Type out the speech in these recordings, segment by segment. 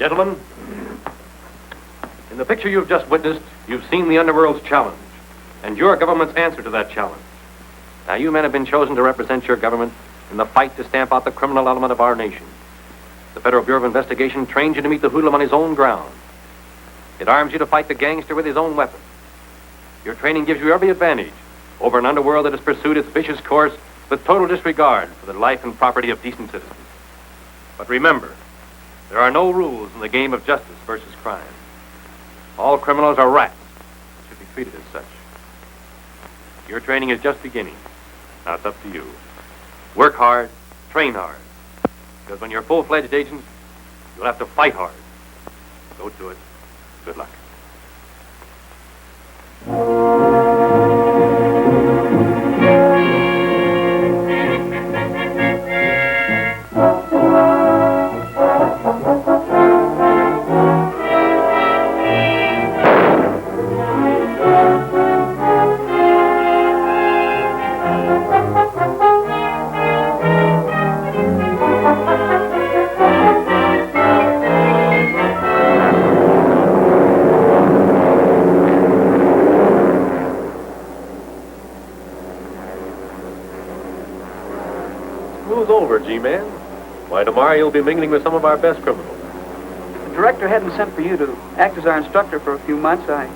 Gentlemen, in the picture you've just witnessed, you've seen the underworld's challenge, and your government's answer to that challenge. Now, you men have been chosen to represent your government in the fight to stamp out the criminal element of our nation. The Federal Bureau of Investigation trains you to meet the hoodlum on his own ground. It arms you to fight the gangster with his own weapon. Your training gives you every advantage over an underworld that has pursued its vicious course with total disregard for the life and property of decent citizens. But remember, there are no rules in the game of justice versus crime. All criminals are rats and should be treated as such. Your training is just beginning. Now it's up to you. Work hard, train hard. Because when you're full-fledged agents, you'll have to fight hard. Go to it. Good luck. G-Man. Why, tomorrow you'll be mingling with some of our best criminals. The director hadn't sent for you to act as our instructor for a few months. I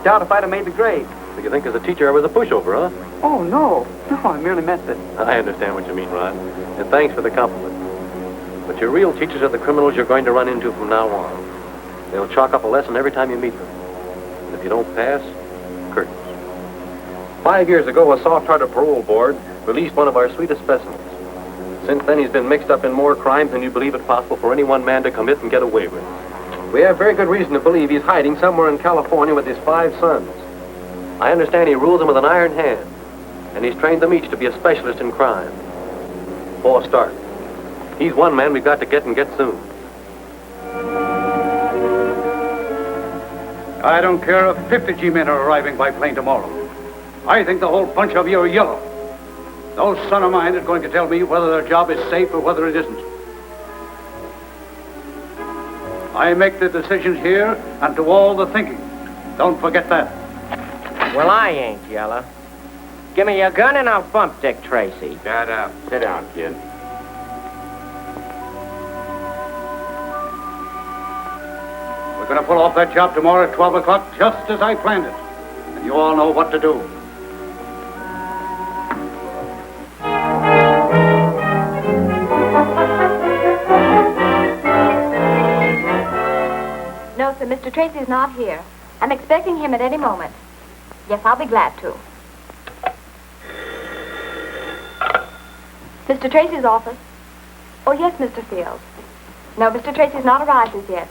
doubt if I'd have made the grade. So you think as a teacher I was a pushover, huh? Oh, no. No, I merely meant that. I understand what you mean, Ron. And thanks for the compliment. But your real teachers are the criminals you're going to run into from now on. They'll chalk up a lesson every time you meet them. And if you don't pass, curtains. 5 years ago, a soft-hearted parole board released one of our sweetest specimens. Since then, he's been mixed up in more crimes than you believe it possible for any one man to commit and get away with. We have very good reason to believe he's hiding somewhere in California with his 5 sons. I understand he rules them with an iron hand, and he's trained them each to be a specialist in crime. For a start, he's one man we've got to get and get soon. I don't care if 50 G-men are arriving by plane tomorrow. I think the whole bunch of you are yellow. No son of mine is going to tell me whether their job is safe or whether it isn't. I make the decisions here and do all the thinking. Don't forget that. Well, I ain't yellow. Give me your gun and I'll bump Dick Tracy. Shut up. Sit down, kid. We're going to pull off that job tomorrow at 12 o'clock just as I planned it. And you all know what to do. No, sir, Mr. Tracy's not here. I'm expecting him at any moment. Yes, I'll be glad to. Mr. Tracy's office? Oh, yes, Mr. Fields. No, Mr. Tracy's not arrived as yet.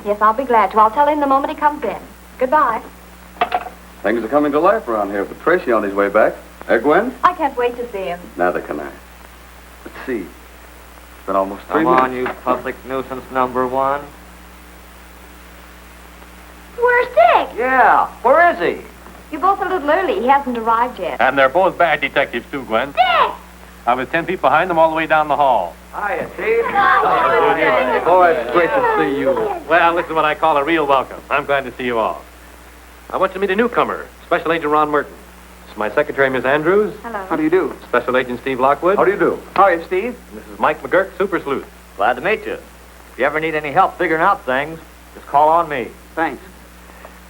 Yes, I'll be glad to. I'll tell him the moment he comes in. Goodbye. Things are coming to life around here with Tracy on his way back. Eh, Gwen? I can't wait to see him. Neither can I. Let's see. It's been almost 3 Come minutes. on, you public nuisance number 1. Where's Dick? Yeah, where is he? You're both a little early. He hasn't arrived yet. And they're both bad detectives, too, Gwen. Dick! I was 10 feet behind them all the way down the hall. Hiya, Chief. Boy, it's great to see you. Well, this is what I call a real welcome. I'm glad to see you all. I want you to meet a newcomer, Special Agent Ron Merton. This is my secretary, Miss Andrews. Hello. How do you do? Special Agent Steve Lockwood. How do you do? How are you, Steve? And this is Mike McGurk, Super Sleuth. Glad to meet you. If you ever need any help figuring out things, just call on me. Thanks.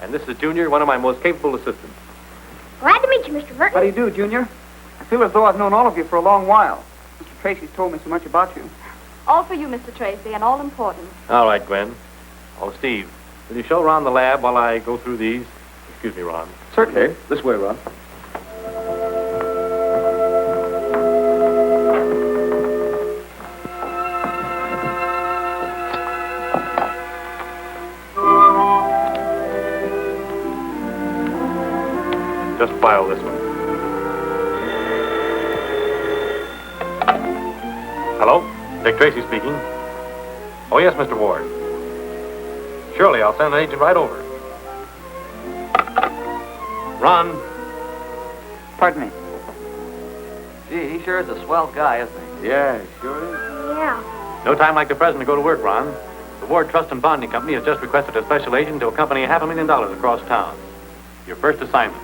And this is Junior, one of my most capable assistants. Glad to meet you, Mr. Merton. How do you do, Junior? I feel as though I've known all of you for a long while. Mr. Tracy's told me so much about you. All for you, Mr. Tracy, and all important. All right, Gwen. Oh, Steve, will you show Ron the lab while I go through these? Excuse me, Ron. Certainly. Okay, this way, Ron. Just file this one. Hello? Dick Tracy speaking. Oh, yes, Mr. Ward. Surely, I'll send an agent right over. Ron. Pardon me. Gee, he sure is a swell guy, isn't he? Yeah, sure is. Yeah. No time like the present to go to work, Ron. The Ward Trust and Bonding Company has just requested a special agent to accompany $500,000 across town. Your first assignment.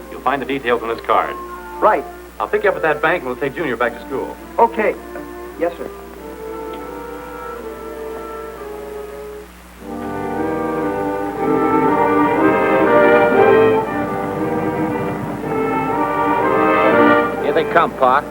You'll find the details on this card. Right. I'll pick you up at that bank and we'll take Junior back to school. Okay. Yes, sir. Here they come, Pa.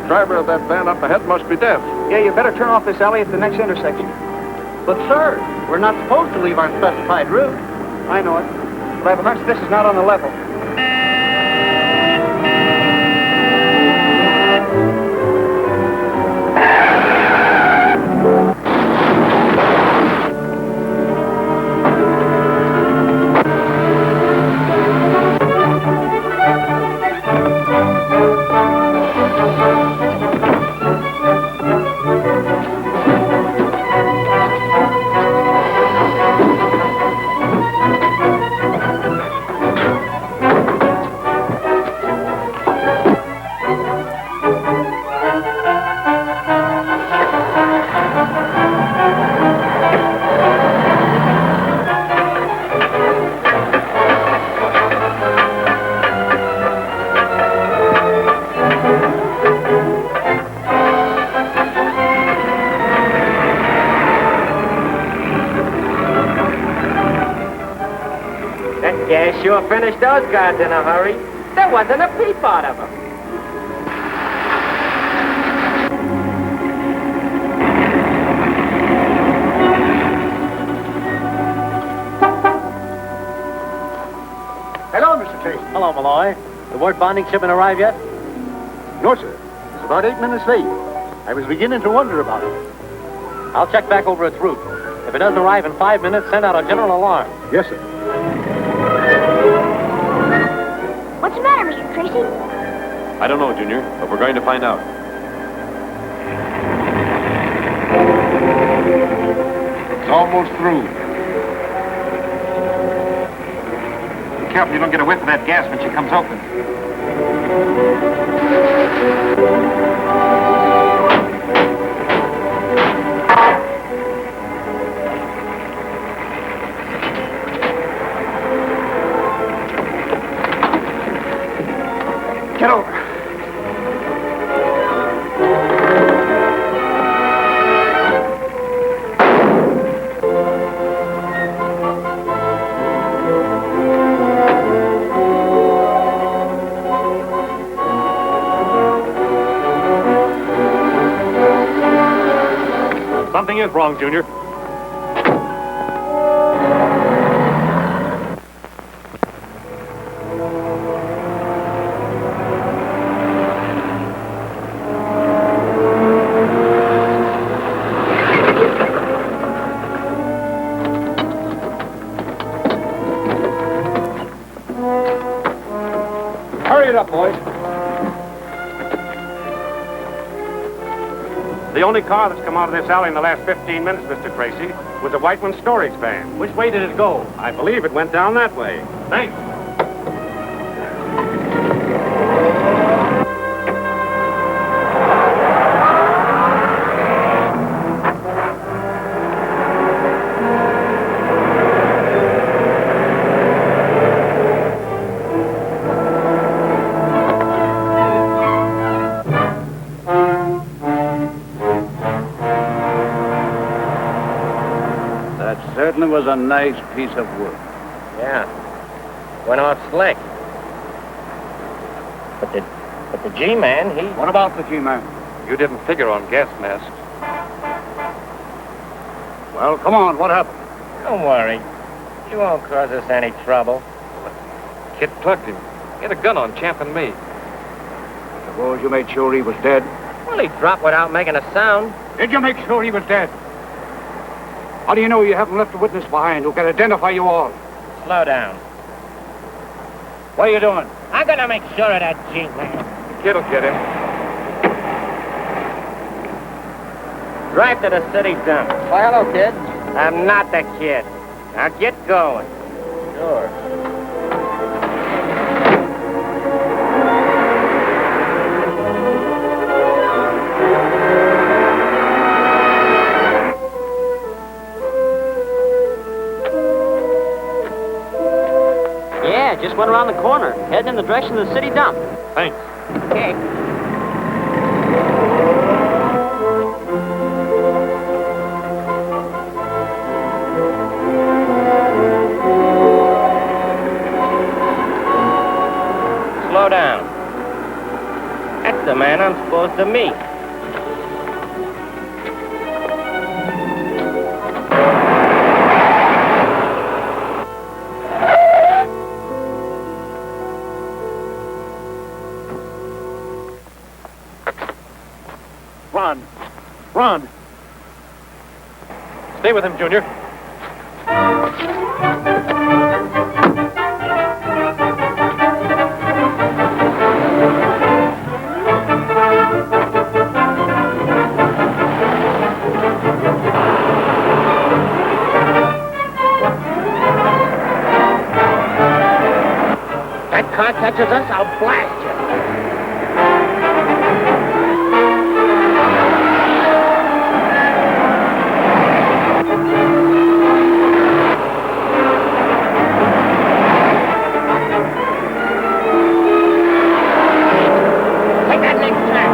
Driver of that van up ahead must be deaf. Yeah, you better turn off this alley at the next intersection. But, sir, we're not supposed to leave our specified route. I know it. But I have a hunch this is not on the level. That gas sure finished those guards in a hurry. There wasn't a peep out of them. Hello, Mr. Tracy. Hello, Malloy. The Ward bonding shipment arrived yet? No, sir. It's about 8 minutes late. I was beginning to wonder about it. I'll check back over its route. If it doesn't arrive in 5 minutes, send out a general alarm. Yes, sir. What's the matter, Mr. Tracy? I don't know, Junior, but we're going to find out. It's almost through. Be careful you don't get a whiff of that gas when she comes open. Get over. Something is wrong, Junior. Hurry it up, boys. The only car that's come out of this alley in the last 15 minutes, Mr. Tracy, was a Whiteman storage van. Which way did it go? I believe it went down that way. Thanks. Certainly was a nice piece of work. Yeah. Went off slick. But the G-man, he... What about the G-man? You didn't figure on gas masks. Well, come on, what happened? Don't worry. You won't cause us any trouble. Kid plugged him. He had a gun on, champing me. Suppose you made sure he was dead. Well, he dropped without making a sound. Did you make sure he was dead? How do you know you haven't left a witness behind who can identify you all? Slow down. What are you doing? I'm gonna make sure of that G-Man. The kid'll get him. Drive to the city dump. Why, hello, kid. I'm not the kid. Now get going. Sure. Yeah, just went around the corner, heading in the direction of the city dump. Thanks. Okay. Slow down. That's the man I'm supposed to meet. Run. Run. Stay with him, Junior. That car catches us, I'll blast you. Take that next turn.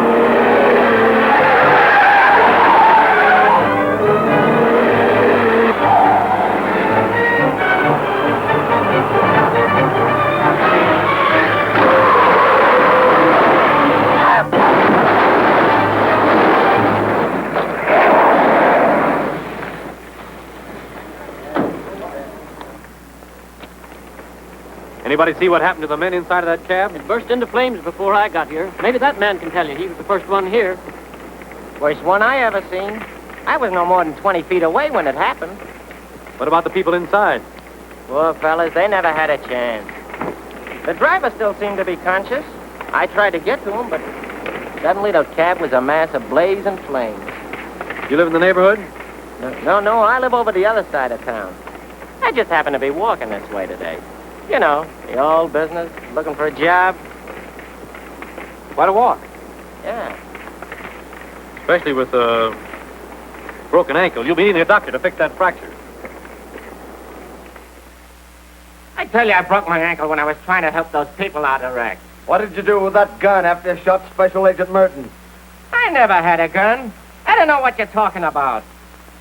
Anybody see what happened to the men inside of that cab? It burst into flames before I got here. Maybe that man can tell you. He was the first one here. Worst one I ever seen. I was no more than 20 feet away when it happened. What about the people inside? Poor fellas, they never had a chance. The driver still seemed to be conscious. I tried to get to him, but suddenly the cab was a mass of blazing flames. You live in the neighborhood? No, I live over the other side of town. I just happened to be walking this way today. You know, the old business, looking for a job. Quite a walk. Yeah. Especially with a broken ankle. You'll be needing a doctor to fix that fracture. I tell you, I broke my ankle when I was trying to help those people out of the wreck. What did you do with that gun after you shot Special Agent Merton? I never had a gun. I don't know what you're talking about.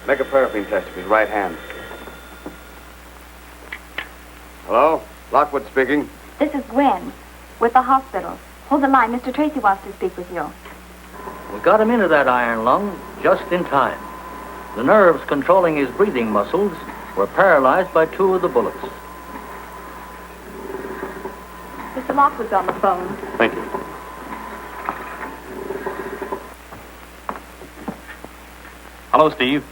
Make a paraffin test of his right hand. Hello? Lockwood speaking. This is Gwen with the hospital. Hold the line. Mr. Tracy wants to speak with you. We got him into that iron lung just in time. The nerves controlling his breathing muscles were paralyzed by 2 of the bullets. Mr. Lockwood's on the phone. Thank you. Hello, Steve.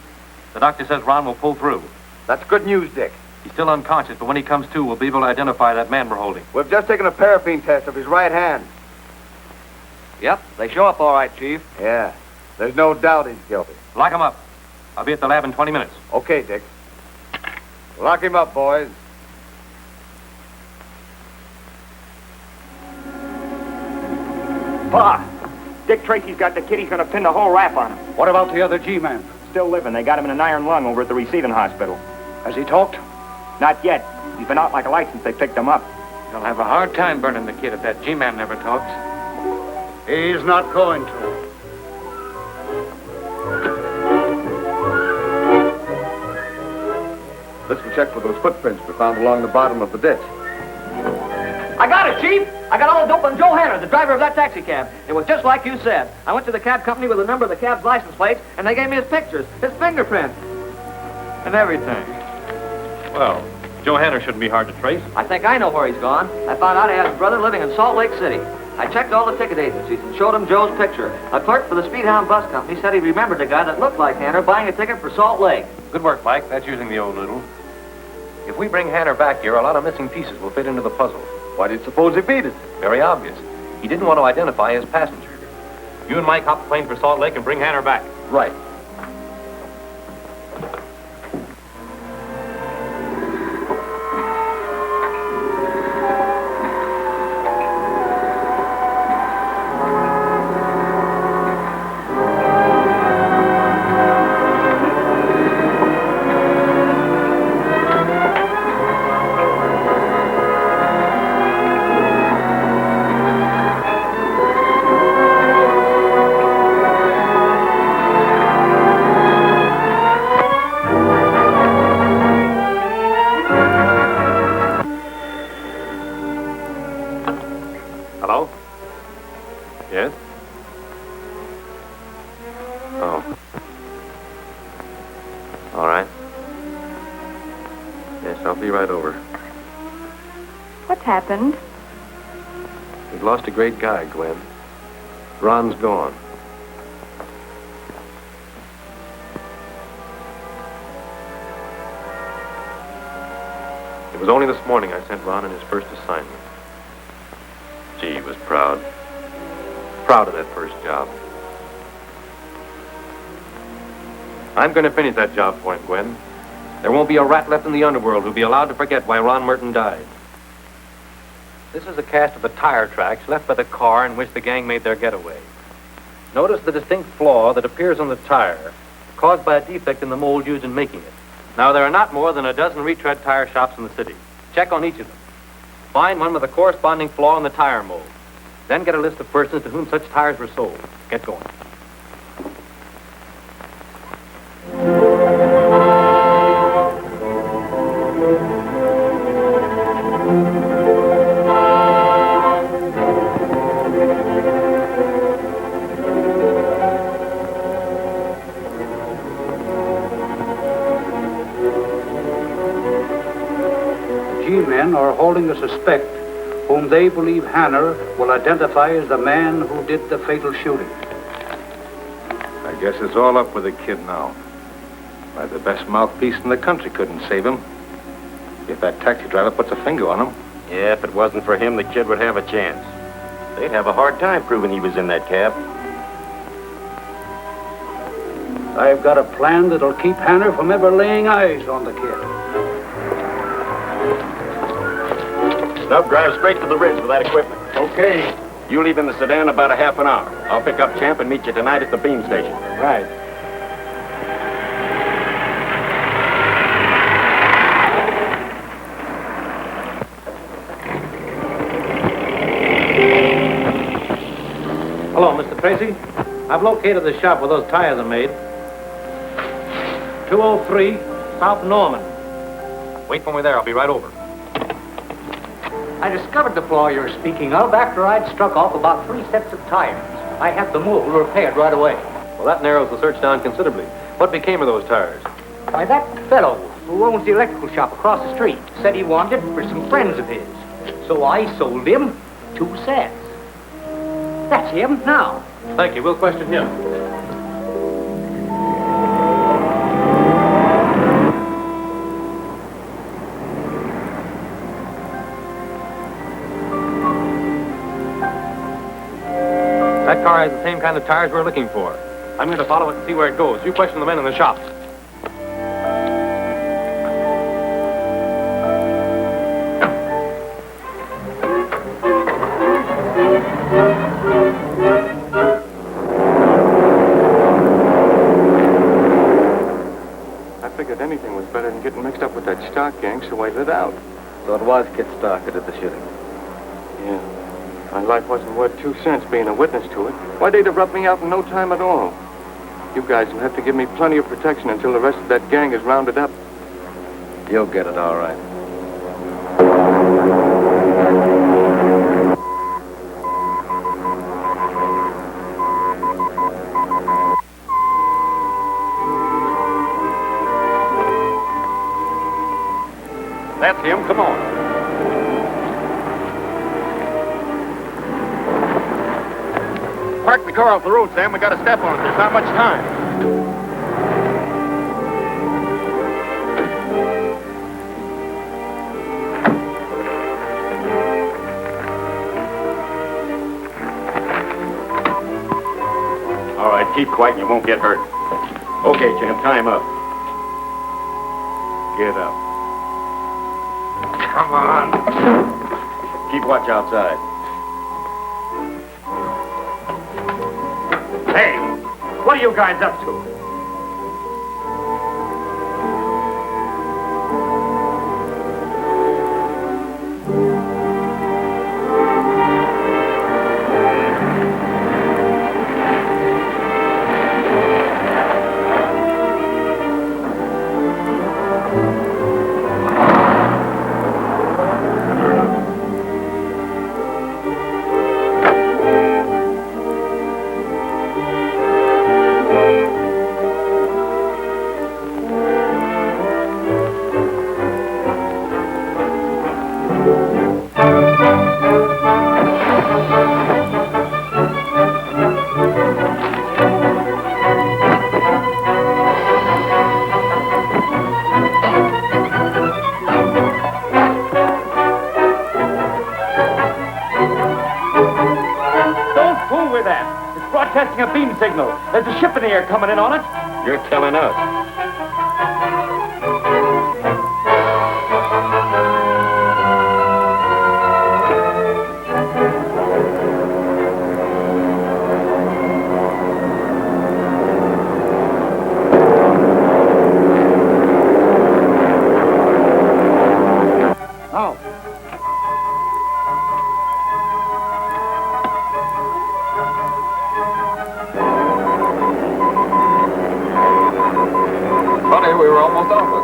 The doctor says Ron will pull through. That's good news, Dick. He's still unconscious, but when he comes to, we'll be able to identify that man we're holding. We've just taken a paraffin test of his right hand. Yep, they show up all right, Chief. Yeah. There's no doubt he's guilty. Lock him up. I'll be at the lab in 20 minutes. Okay, Dick. Lock him up, boys. Pa! Dick Tracy's got the kid. He's going to pin the whole rap on him. What about the other G-man? Still living. They got him in an iron lung over at the receiving hospital. Has he talked? Not yet. He's been out like a light since they picked him up. They'll have a hard time burning the kid if that G-man never talks. He's not going to. Let's check for those footprints we found along the bottom of the ditch. I got it, Chief. I got all the dope on Joe Hanner, the driver of that taxi cab. It was just like you said. I went to the cab company with the number of the cab's license plates, and they gave me his pictures, his fingerprints, and everything. Well, Joe Hanner shouldn't be hard to trace. I think I know where he's gone. I found out he had his brother living in Salt Lake City. I checked all the ticket agencies and showed him Joe's picture. A clerk for the Speedhound Bus Company said he remembered a guy that looked like Hanner buying a ticket for Salt Lake. Good work, Mike. That's using the old noodle. If we bring Hanner back here, a lot of missing pieces will fit into the puzzle. Why do you suppose he beat it? Very obvious. He didn't want to identify his passenger. You and Mike hop the plane for Salt Lake and bring Hanner back. Right. Hello? Yes? Oh. All right. Yes, I'll be right over. What's happened? We've lost a great guy, Gwen. Ron's gone. It was only this morning I sent Ron on his first assignment. Gee, he was proud. Proud of that first job. I'm going to finish that job for him, Gwen. There won't be a rat left in the underworld who'll be allowed to forget why Ron Merton died. This is a cast of the tire tracks left by the car in which the gang made their getaway. Notice the distinct flaw that appears on the tire, caused by a defect in the mold used in making it. Now, there are not more than a dozen retread tire shops in the city. Check on each of them. Find one with a corresponding flaw in the tire mold. Then get a list of persons to whom such tires were sold. Get going. G-men are holding a suspect whom they believe Hanner will identify as the man who did the fatal shooting. I guess it's all up with the kid now. Why, the best mouthpiece in the country couldn't save him. If that taxi driver puts a finger on him. Yeah, if it wasn't for him, the kid would have a chance. They'd have a hard time proving he was in that cab. I've got a plan that'll keep Hanner from ever laying eyes on the kid. Snub, drive straight to the ridge with that equipment. Okay. You leave in the sedan about a half an hour. I'll pick up Champ and meet you tonight at the beam station. Right. Hello, Mr. Tracy. I've located the shop where those tires are made. 203 South Norman. Wait for me there. I'll be right over. I discovered the flaw you're speaking of after I'd struck off about 3 sets of tires. I had the mold repaired right away. Well, that narrows the search down considerably. What became of those tires? Why, that fellow who owns the electrical shop across the street said he wanted it for some friends of his. So I sold him 2 sets. That's him now. Thank you. We'll question him. That car has the same kind of tires we're looking for. I'm going to follow it and see where it goes. You question the men in the shop. I figured anything was better than getting mixed up with that stock gang, so I lit out. So it was Kit Stark that did the shooting. Yeah. My life wasn't worth 2 cents being a witness to it. Why, they'd have rubbed me out in no time at all. You guys will have to give me plenty of protection until the rest of that gang is rounded up. You'll get it all right. That's on. Park the car off the road, Sam. We got to step on it. There's not much time. All right, keep quiet. You won't get hurt. Okay, Jim, time up. Get up. Come on. Keep watch outside. Hey, what are you guys up to? Broadcasting a beam signal. There's a ship in the air coming in on it. You're telling us. Now. Funny, we were almost off it.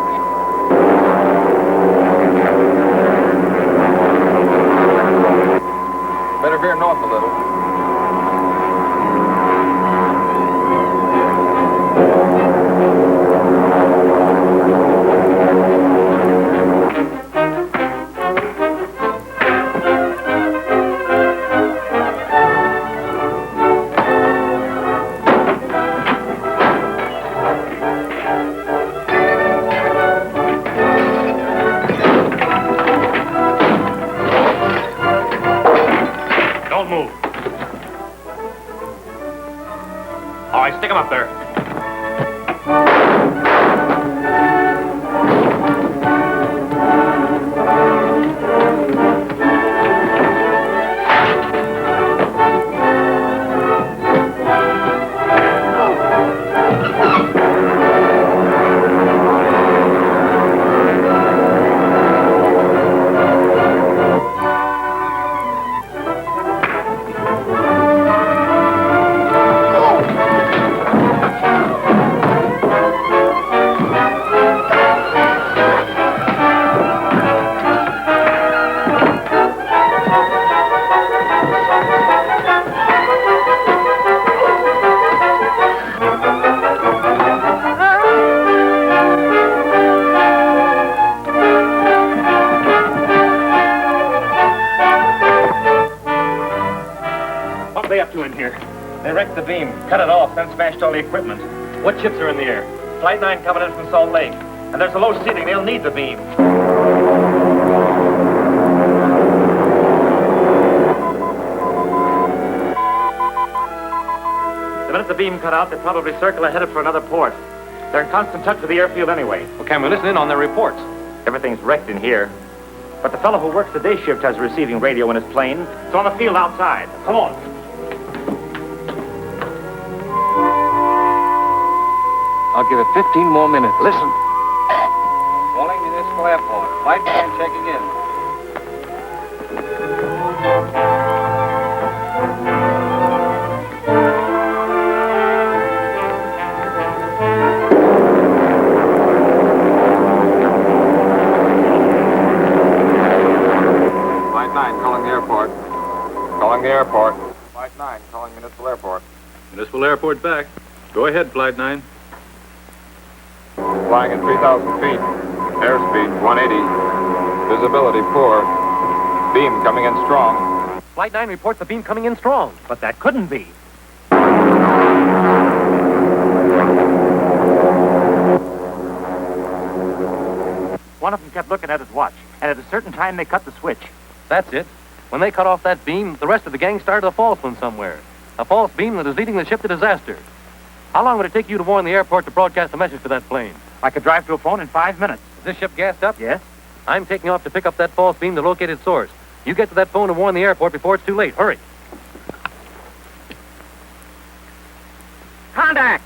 Better veer north a little. All right, stick him up there. What are they up to in here? They wrecked the beam, cut it off, then smashed all the equipment. What ships are in the air? Flight 9 coming in from Salt Lake. And there's a low ceiling. They'll need the beam. The minute the beam cut out, they'd probably circle ahead for another port. They're in constant touch with the airfield anyway. Well, can we listen in on their reports? Everything's wrecked in here. But the fellow who works the day shift has a receiving radio in his plane. It's on the field outside. Come on. I'll give it 15 more minutes. Listen. Calling Municipal Airport. Flight 9 checking in. Flight 9 calling the airport. Calling the airport. Flight 9 calling Municipal Airport. Municipal Airport back. Go ahead, Flight 9. Flying at 3,000 feet. Airspeed 180. Visibility poor. Beam coming in strong. Flight 9 reports the beam coming in strong. But that couldn't be. One of them kept looking at his watch, and at a certain time they cut the switch. That's it. When they cut off that beam, the rest of the gang started a false one somewhere. A false beam that is leading the ship to disaster. How long would it take you to warn the airport to broadcast a message to that plane? I could drive to a phone in 5 minutes. Is this ship gassed up? Yes? I'm taking off to pick up that false beam to locate its source. You get to that phone and warn the airport before it's too late. Hurry. Contact!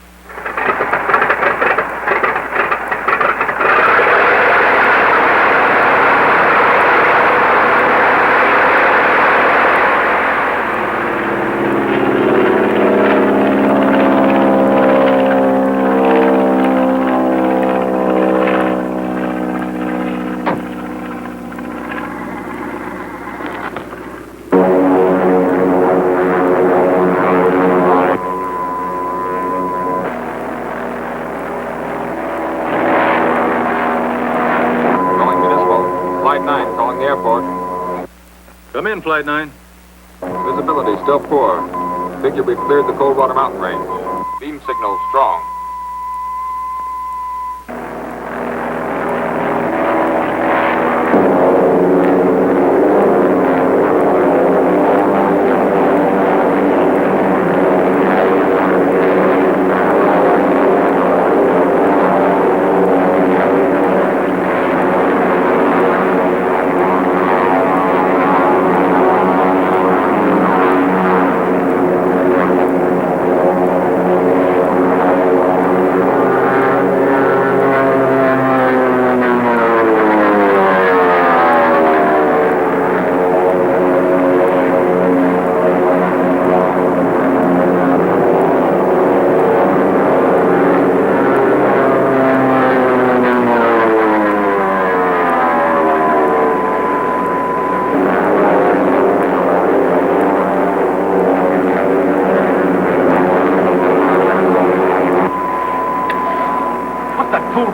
Calling municipal. Flight 9 calling the airport. Come in, Flight 9. Visibility still poor. Figure we've cleared the Coldwater Mountain range. Beam signal strong.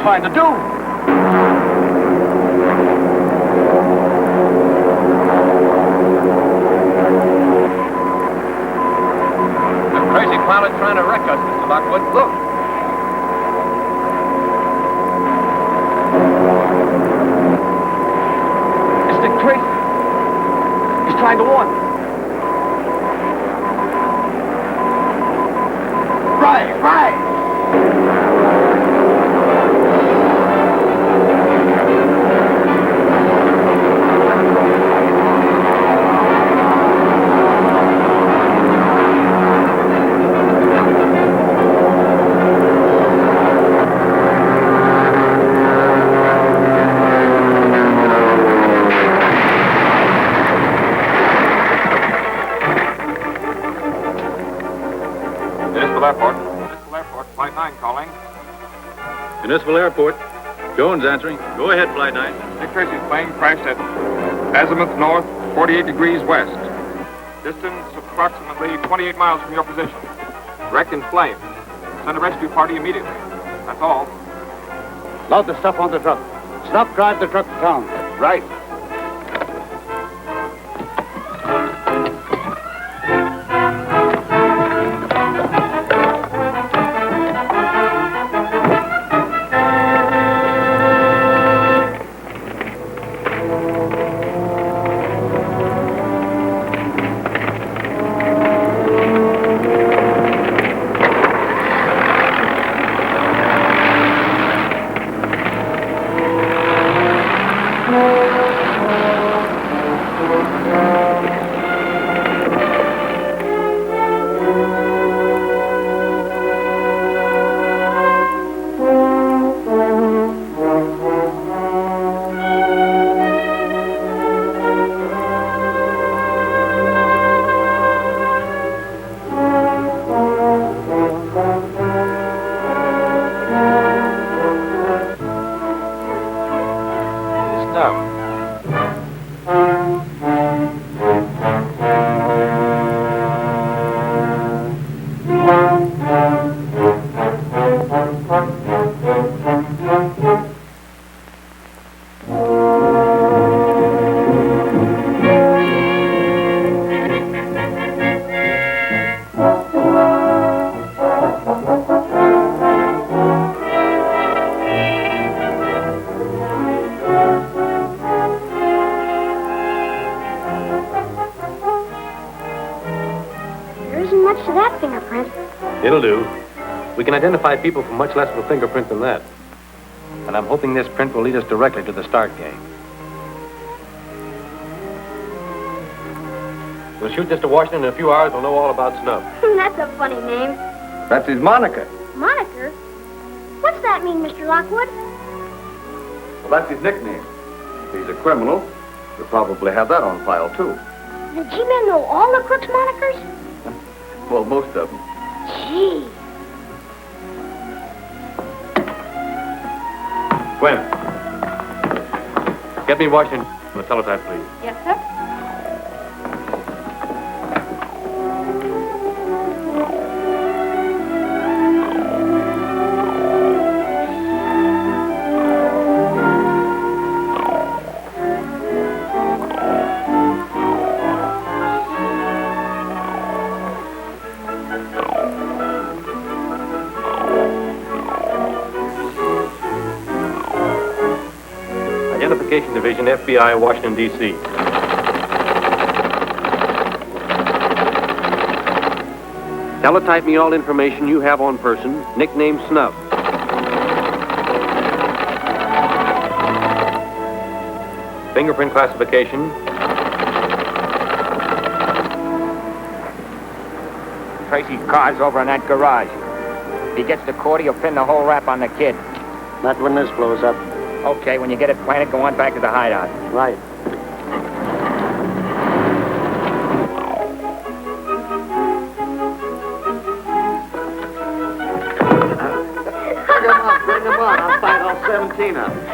Trying to do? The crazy pilot trying to wreck us, Mr. Lockwood. Look. It's Dick Tracy. He's trying to warn me. Right! Municipal airport. Municipal airport. Flight 9 calling. Municipal Airport. Jones answering. Go ahead, Flight 9. Dick Tracy's plane crashed at azimuth north, 48 degrees west. Distance approximately 28 miles from your position. Wreck in flames. Send a rescue party immediately. That's all. Load the stuff on the truck. Stop, drive the truck to town. Right. It'll do. We can identify people from much less of a fingerprint than that. And I'm hoping this print will lead us directly to the Stark gang. We'll shoot this to Washington in a few hours. We'll know all about Snub. That's a funny name. That's his moniker. Moniker? What's that mean, Mr. Lockwood? Well, that's his nickname. If he's a criminal, he'll probably have that on file, too. The G-men know all the crooks' monikers? Well, most of them. Gee. Gwen, get me Washington on the teletype, please. Yes, sir. Identification Division, FBI, Washington, D.C. Teletype me all information you have on person, nickname Snub. Fingerprint classification. Tracy's car's over in that garage. If he gets to court, he'll pin the whole rap on the kid. Not when this blows up. Okay, when you get it planted, go on back to the hideout. Right. Bring him on. I'll fight all 17 of them.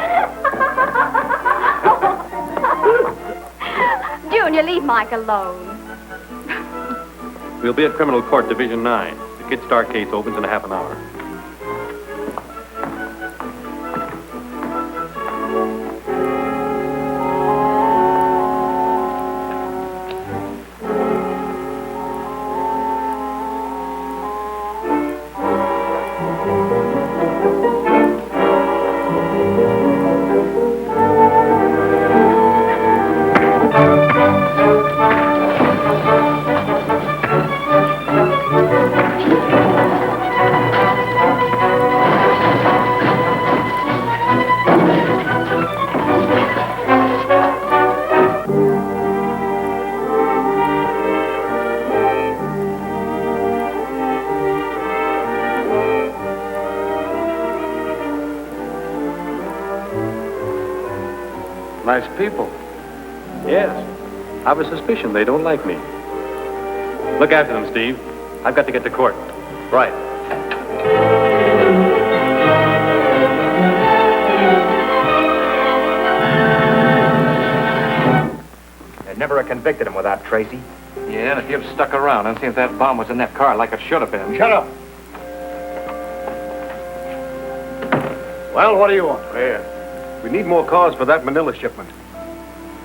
Junior, leave Mike alone. We'll be at Criminal Court, Division 9. The Kid Stark case opens in a half an hour. Nice people. Yes. I've a suspicion they don't like me. Look after them, Steve. I've got to get to court. Right. They'd never have convicted him without Tracy. Yeah, and if you'd stuck around and seen if that bomb was in that car like it should have been. Shut up. Well, what do you want? We need more cars for that Manila shipment.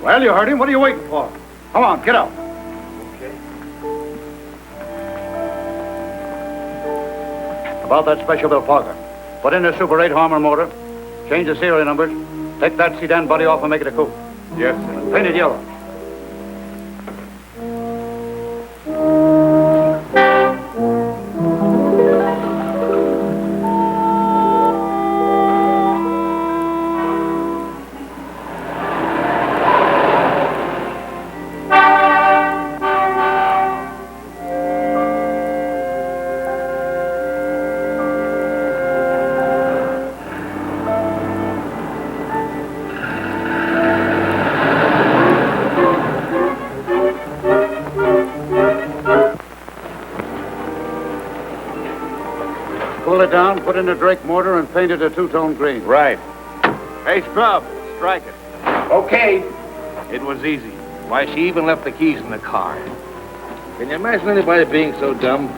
Well, you heard him. What are you waiting for? Come on, get out. Okay. About that special bill Parker. Put in a Super 8 Harmer motor, change the serial numbers, take that sedan body off and make it a coupe. Yes, sir. Paint it yellow. Pull it down, put in a Drake mortar, and paint it a two-tone green. Right. Hey, Scrub, strike it. Okay. It was easy. Why, she even left the keys in the car. Can you imagine anybody being so dumb?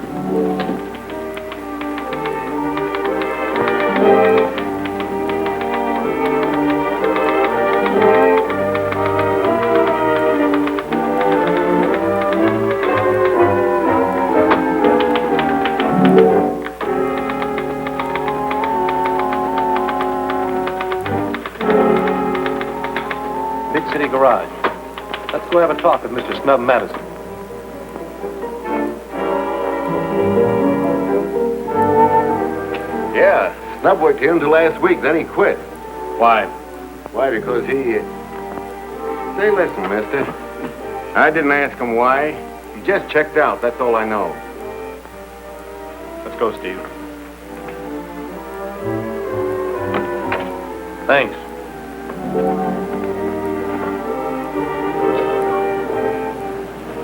Big City Garage. Let's go have a talk with Mr. Snub Madison. Yeah, snub worked here until last week, then he quit. Why? Why, because he... Say, listen, mister. I didn't ask him why. He just checked out, that's all I know. Let's go, Steve. Thanks.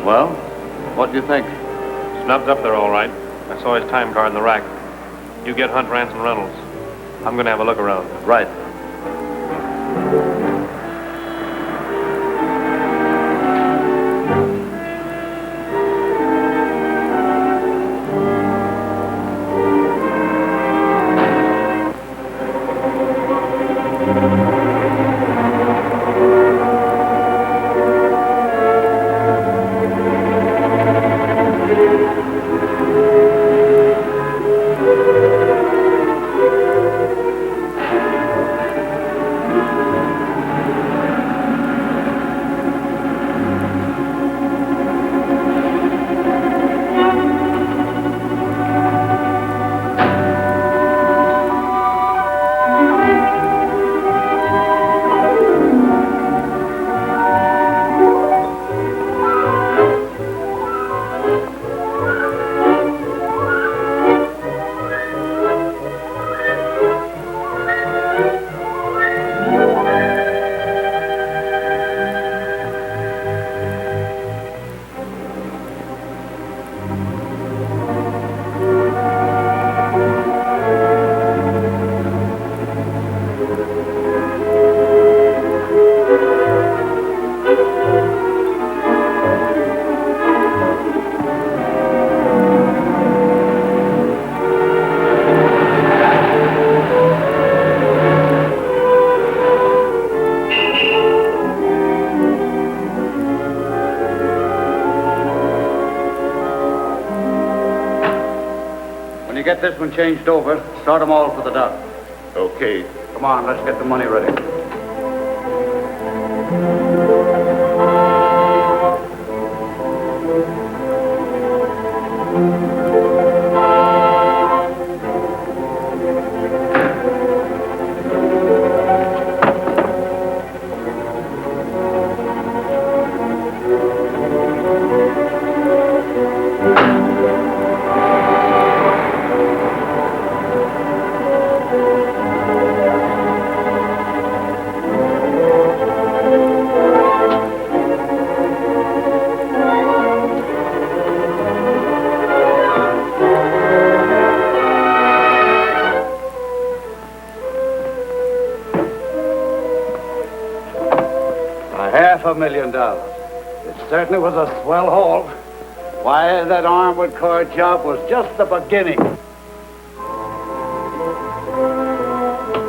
Well, what do you think? Snubbed up there all right. I saw his time card in the rack. You get Hunt, Rance, and Reynolds. I'm going to have a look around. Right. Get this one changed over. Start them all for the dock. Okay. Come on, let's get the money ready. $500,000. It certainly was a swell haul. Why, that armored car job was just the beginning.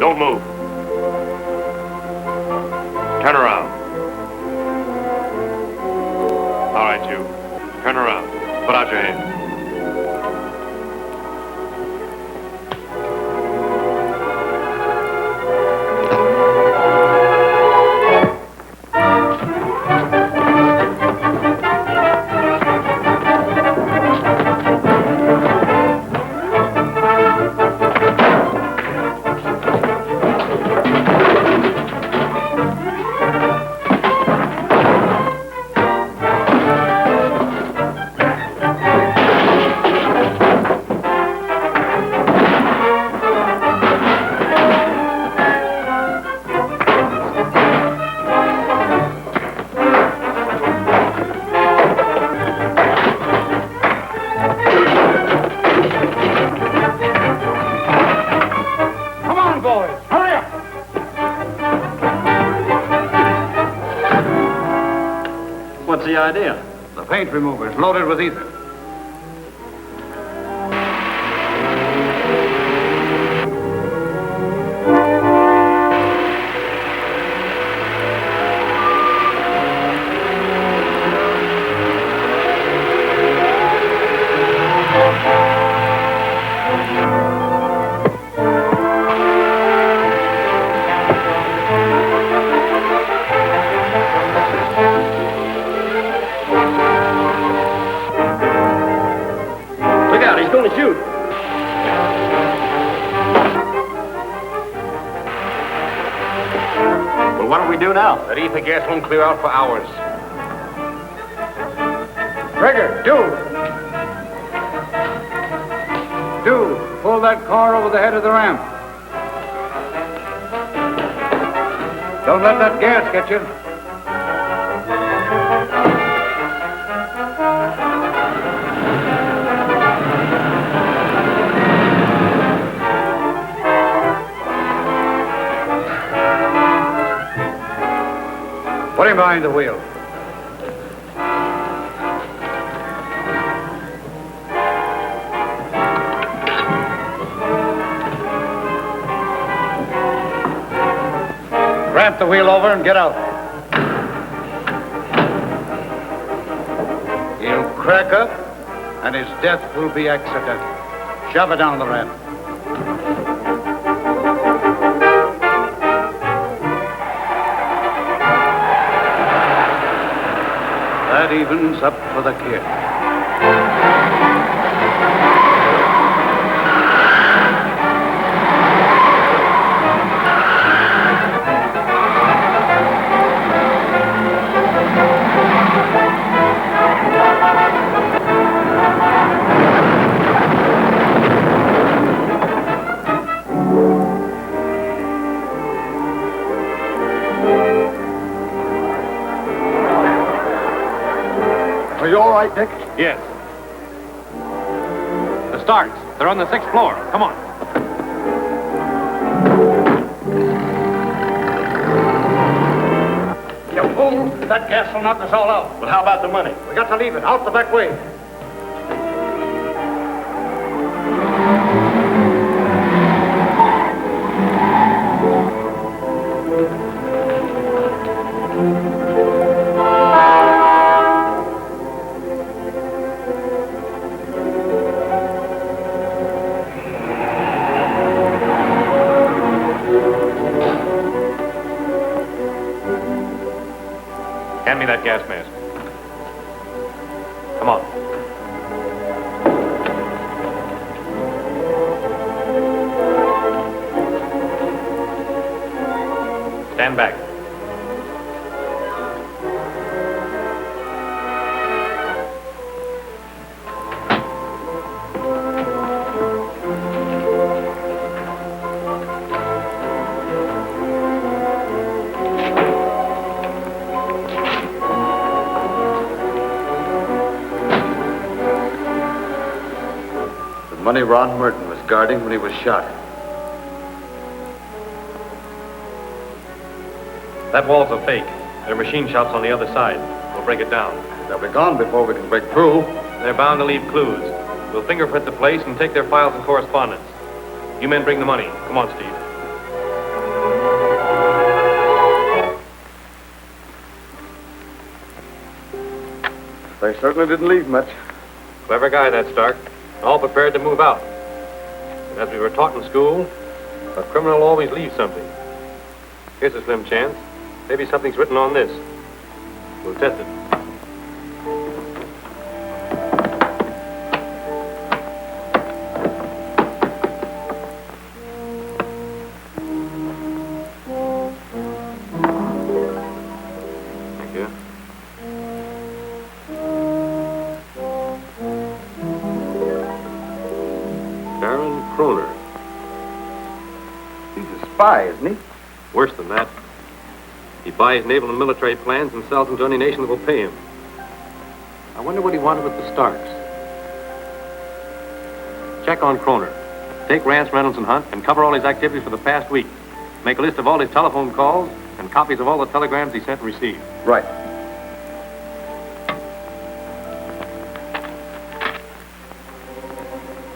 Don't move. Turn around. All right, you. Turn around. Put out your hand. What's the idea? The paint remover is loaded with ether. do now? That ether gas won't clear out for hours. Trigger, pull that car over the head of the ramp. Don't let that gas get you. Put him behind the wheel. Ramp the wheel over and get out. He'll crack up, and his death will be accidental. Shove it down the ramp. That evens up for the kid. Are you all right, Dick? Yes. The Starks. They're on the 6th floor. Come on. You fool! That gas will knock us all out. Well, how about the money? We got to leave it. Out the back way. Hand me that gas mask. Come on. Stand back. Money Ron Merton was guarding when he was shot. That wall's a fake. There are machine shops on the other side. We'll break it down. They'll be gone before we can break through. They're bound to leave clues. We'll fingerprint the place and take their files and correspondence. You men bring the money. Come on, Steve. They certainly didn't leave much. Clever guy, that Stark. All prepared to move out. And as we were taught in school, a criminal always leaves something. Here's a slim chance. Maybe something's written on this. We'll test it. Thank you. Kroner. He's a spy, isn't he? Worse than that. He buys naval and military plans and sells them to any nation that will pay him. I wonder what he wanted with the Starks. Check on Kroner. Take Rance, Reynolds, and Hunt and cover all his activities for the past week. Make a list of all his telephone calls and copies of all the telegrams he sent and received. Right.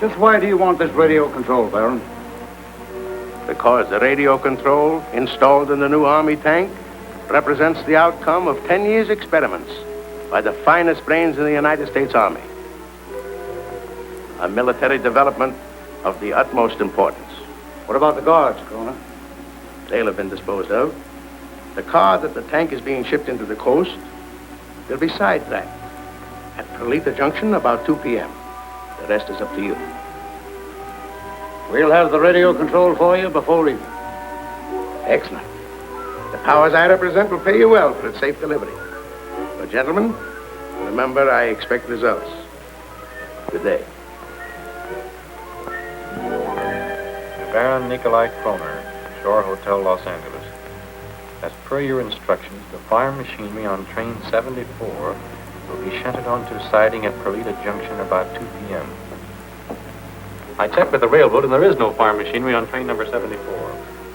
Just why do you want this radio control, Baron? Because the radio control installed in the new Army tank represents the outcome of 10 years' experiments by the finest brains in the United States Army. A military development of the utmost importance. What about the guards, Kroner? They'll have been disposed of. The car that the tank is being shipped into the coast will be sidetracked at Perlita Junction about 2 p.m. The rest is up to you. We'll have the radio control for you before evening. Excellent. The powers I represent will pay you well for its safe delivery. But, gentlemen, remember, I expect results. Good day. Baron Nikolai Kroner, Shore Hotel, Los Angeles. As per your instructions, the fire machinery on train 74 will be shunted onto siding at Perlita Junction about 2 p.m. I checked with the railroad, and there is no fire machinery on train number 74.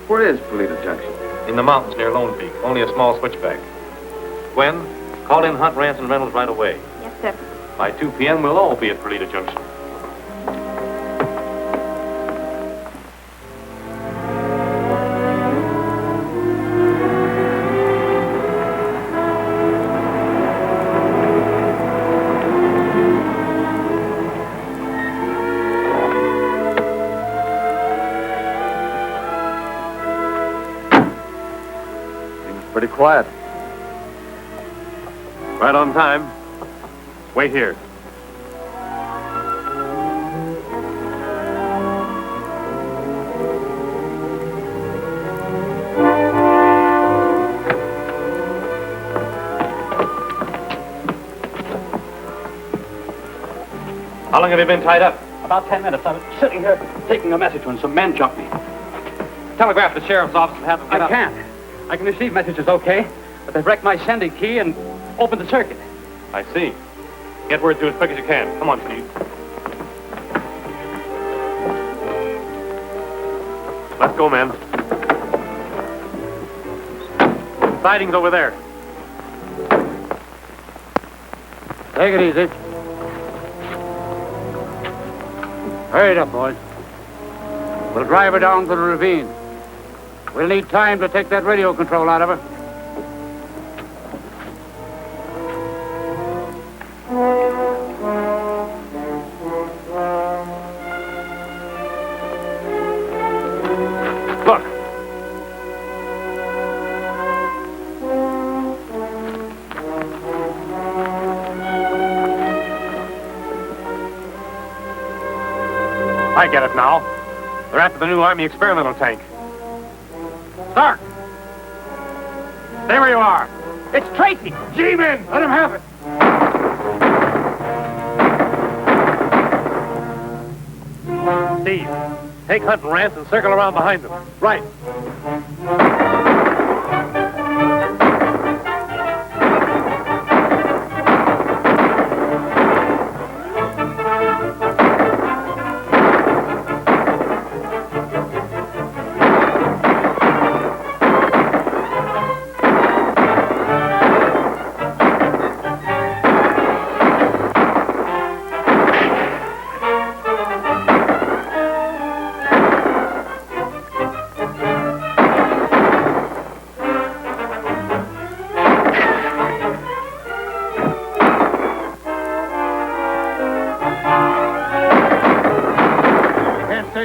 Where is Perlita Junction? In the mountains near Lone Peak, only a small switchback. Gwen, call in Hunt, Rance, and Reynolds right away. Yes, sir. By 2 p.m., we'll all be at Perlita Junction. Pretty quiet. Right on time. Wait here. How long have you been tied up? About 10 minutes. I was sitting here taking a message when some men jumped me. Telegraph the sheriff's office and have them get I up. can't. I can receive messages okay, but they've wrecked my sending key and opened the circuit. I see. Get word to as quick as you can. Come on, Steve. Let's go, men. Siding's over there. Take it easy. Hurry it up, boys. We'll drive her down to the ravine. We'll need time to take that radio control out of her. Look. I get it now. They're after the new Army experimental tank. Stark! Stay where you are. It's Tracy! G-men! Let him have it! Steve, take Hunt and Rance and circle around behind them. Right.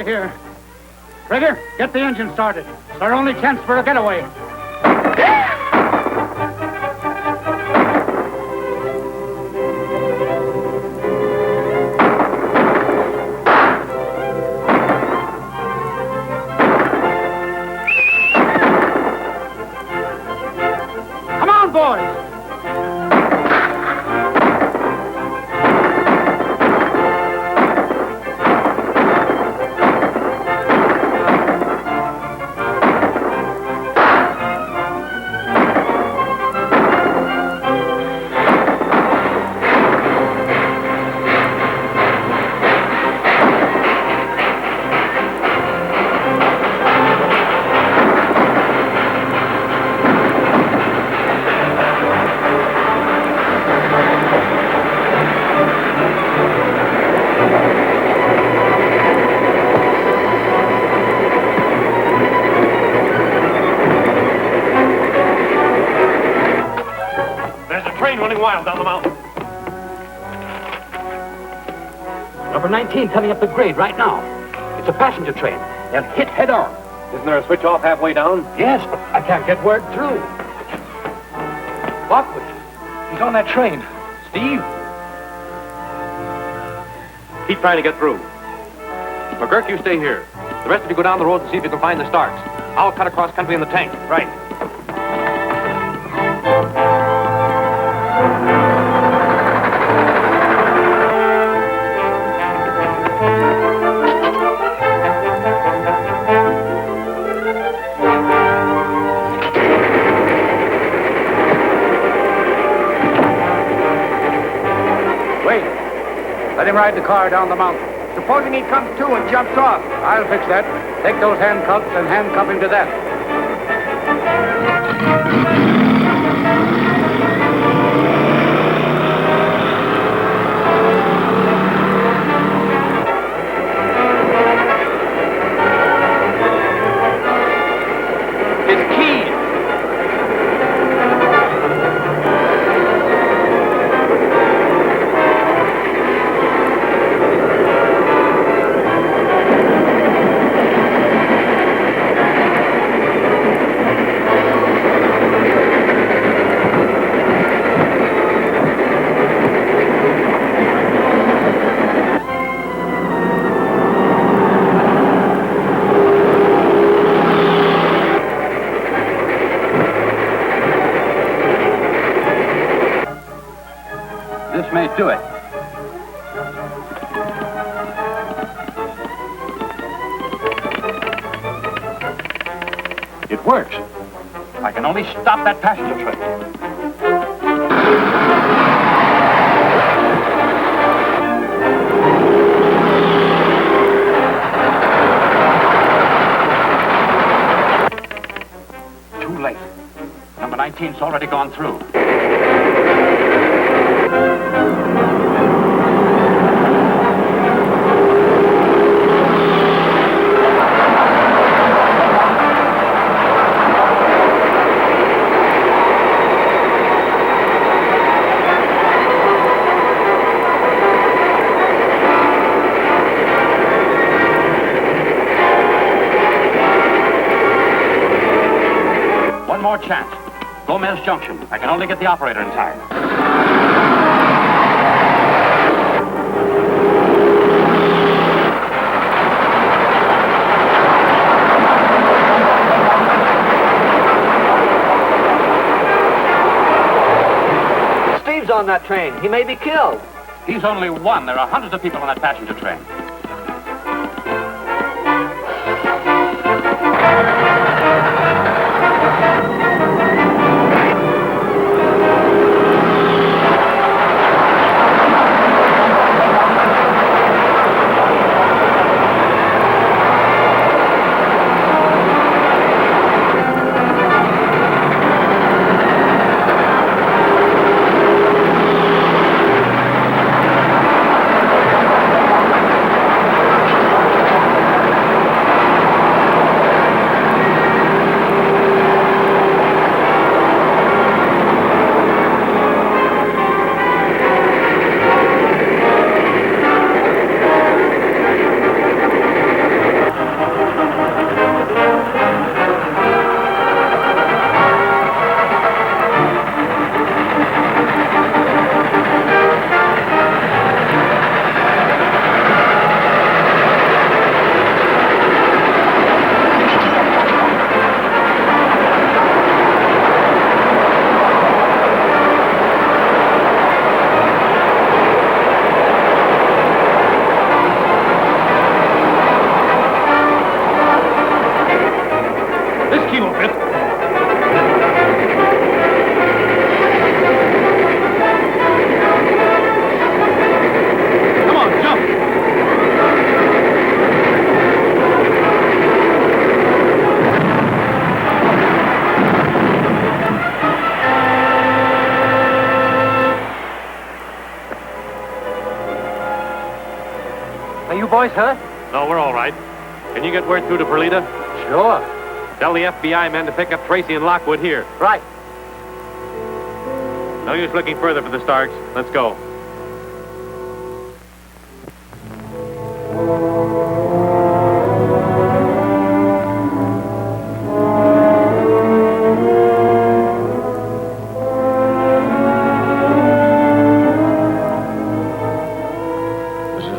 Here. Trigger, get the engine started. It's our only chance for a getaway. Come on, boys! Running wild down the mountain. Number 19 coming up the grade right now. It's a passenger train. They'll hit head on. Isn't there a switch off halfway down? Yes, but I can't get word through. Lockwood, he's on that train. Steve? Keep trying to get through. McGurk, you stay here. The rest of you go down the road and see if you can find the Starks. I'll cut across country in the tank. Right. Wait. Let him ride the car down the mountain. Supposing he comes to and jumps off. I'll fix that. Take those handcuffs and handcuff him to that. His keys! This may do it. It works. I can only stop that passenger train. Too late. Number 19's already gone through. One more chance. Gomez Junction. I can only get the operator in time. Steve's on that train. He may be killed. He's only one. There are hundreds of people on that passenger train. Are you boys hurt? No, we're all right. Can you get word through to Perlita? Sure. Tell the FBI men to pick up Tracy and Lockwood here. Right. No use looking further for the Starks. Let's go.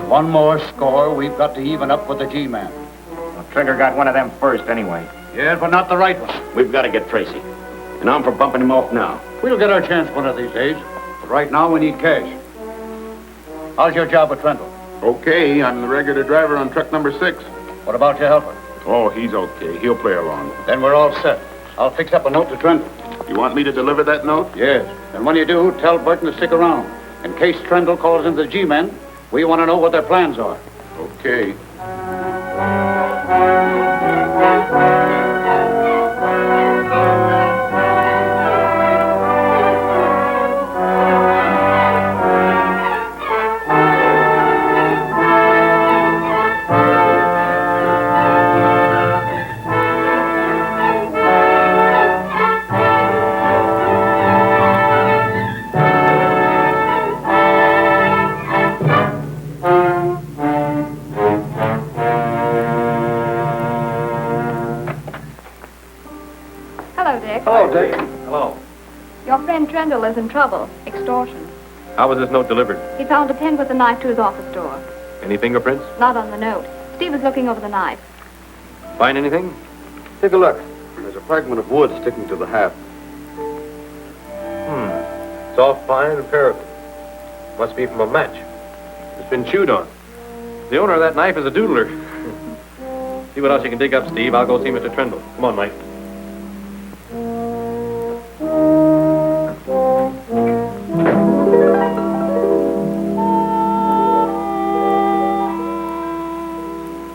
One more score we've got to even up with the G-Man. Well, Trigger got one of them first anyway. Yeah, but not the right one. We've got to get Tracy. And I'm for bumping him off now. We'll get our chance one of these days. But right now we need cash. How's your job with Trendle? Okay, I'm the regular driver on truck number 6. What about your helper? Oh, he's okay. He'll play along. Then we're all set. I'll fix up a note to Trendle. You want me to deliver that note? Yes. And when you do, tell Burton to stick around. In case Trendle calls in the G-men, we want to know what their plans are. Okay. Hello, Dick. Hello, Dick. Hello. Your friend Trendle is in trouble. Extortion. How was this note delivered? He found a pin with a knife to his office door. Any fingerprints? Not on the note. Steve was looking over the knife. Find anything? Take a look. There's a fragment of wood sticking to the haft. Soft pine and paraffin. Must be from a match. It's been chewed on. The owner of that knife is a doodler. See what else you can dig up, Steve. I'll go see Mr. Trendle. Come on, Mike.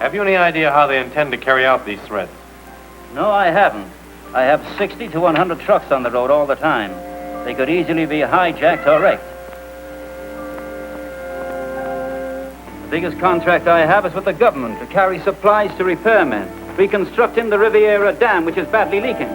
Have you any idea how they intend to carry out these threats? No, I haven't. I have 60 to 100 trucks on the road all the time. They could easily be hijacked or wrecked. The biggest contract I have is with the government to carry supplies to repairmen, reconstructing the Riviera Dam, which is badly leaking.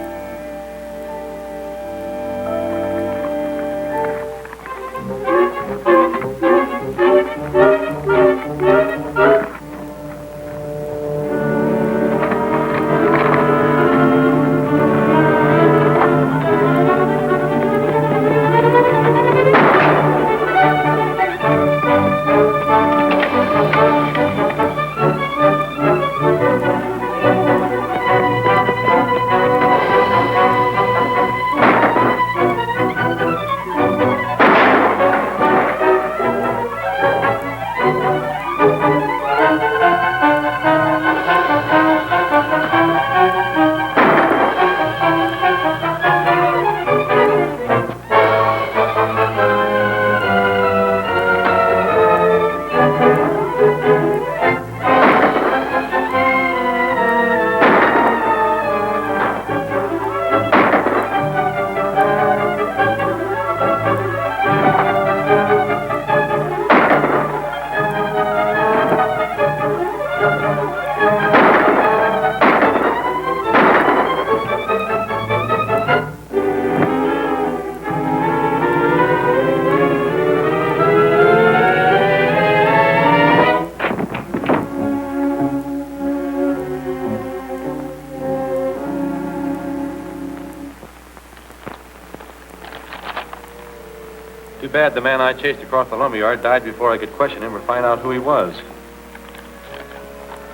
Too bad the man I chased across the lumberyard died before I could question him or find out who he was.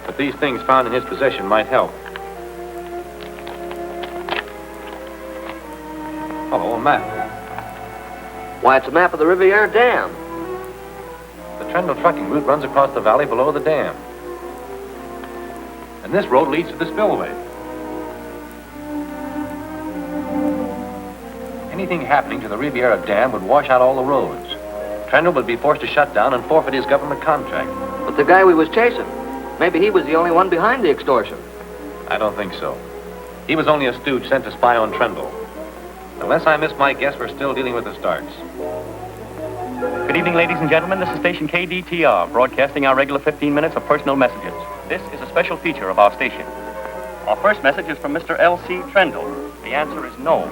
But these things found in his possession might help. Oh, a map. Why, it's a map of the Riviera Dam. The Trendle trucking route runs across the valley below the dam. And this road leads to the spillway. Anything happening to the Riviera Dam would wash out all the roads. Trendle would be forced to shut down and forfeit his government contract. But the guy we was chasing, maybe he was the only one behind the extortion. I don't think so. He was only a stooge sent to spy on Trendle. Unless I miss my guess, we're still dealing with the Starks. Good evening, ladies and gentlemen. This is station KDTR, broadcasting our regular 15 minutes of personal messages. This is a special feature of our station. Our first message is from Mr. L.C. Trendle. The answer is no.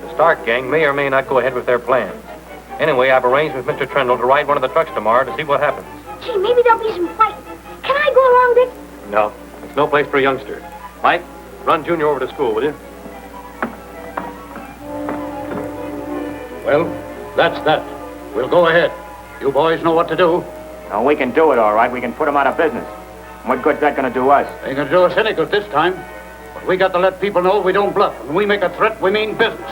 The Stark gang may or may not go ahead with their plans. Anyway, I've arranged with Mr. Trendle to ride one of the trucks tomorrow to see what happens. Gee, maybe there'll be some fighting. Can I go along, Dick? No, it's no place for a youngster. Mike, run Junior over to school, will you? Well, that's that. We'll go ahead. You boys know what to do. Now, we can do it, all right. We can put him out of business. And what good's that going to do us? Ain't gonna do us any good this time. But we got to let people know we don't bluff. When we make a threat, we mean business.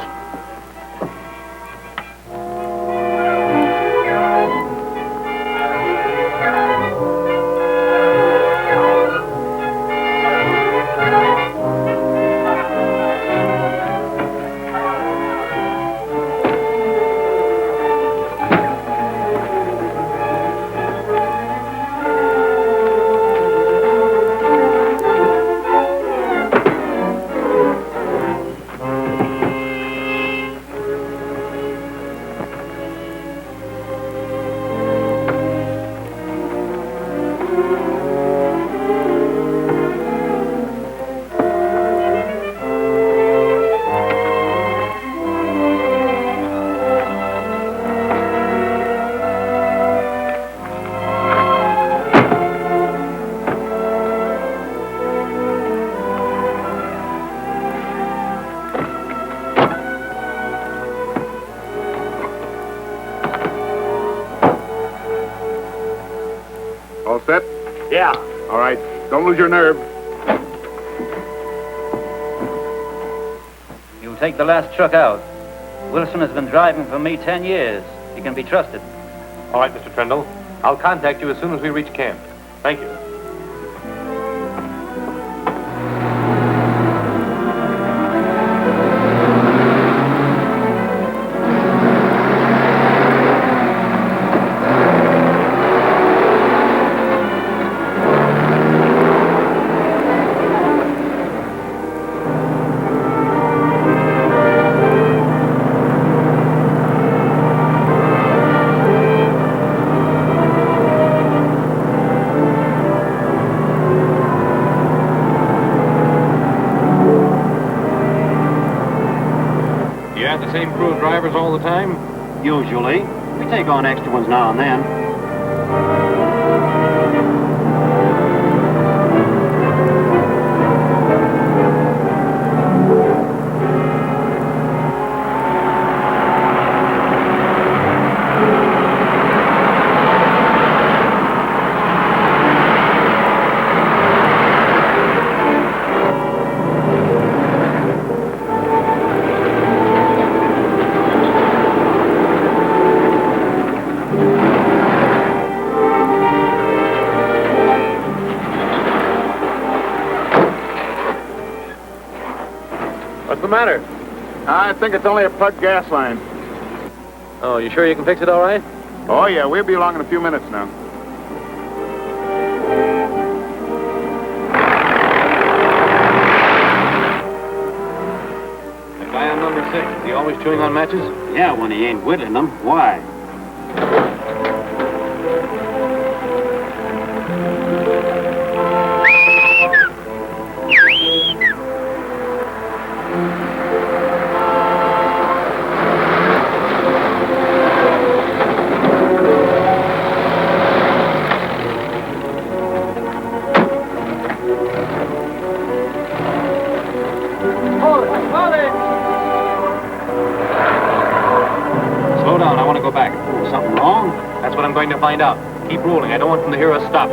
set? Yeah. All right. Don't lose your nerve. You'll take the last truck out. Wilson has been driving for me 10 years. He can be trusted. All right, Mr. Trendle. I'll contact you as soon as we reach camp. Thank you. Same crew of drivers all the time? Usually. We take on extra ones now and then. What's the matter? I think it's only a plugged gas line. Oh, you sure you can fix it all right? Oh, yeah. We'll be along in a few minutes now. The guy on number 6, is he always chewing on matches? Yeah, when he ain't whittling them. Why? Slow down, I want to go back. Something wrong? That's what I'm going to find out. Keep rolling, I don't want them to hear us stop.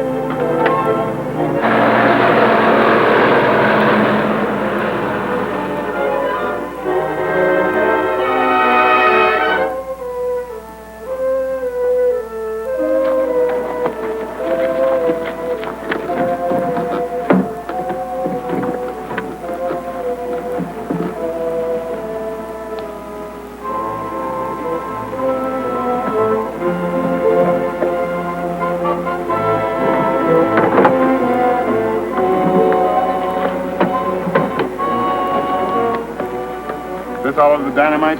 This all of the dynamite?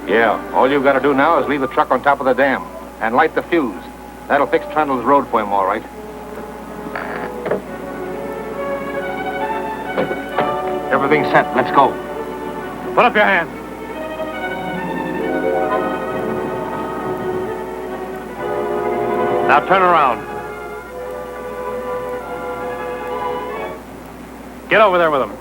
Yeah, all you've got to do now is leave the truck on top of the dam and light the fuse. That'll fix Trundle's road for him, all right. Everything's set. Let's go. Put up your hands. Now turn around. Get over there with him.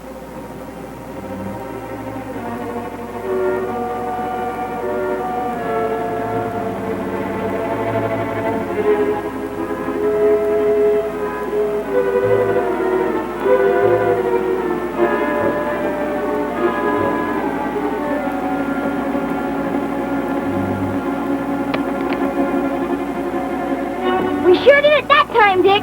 We sure did it that time, Dick.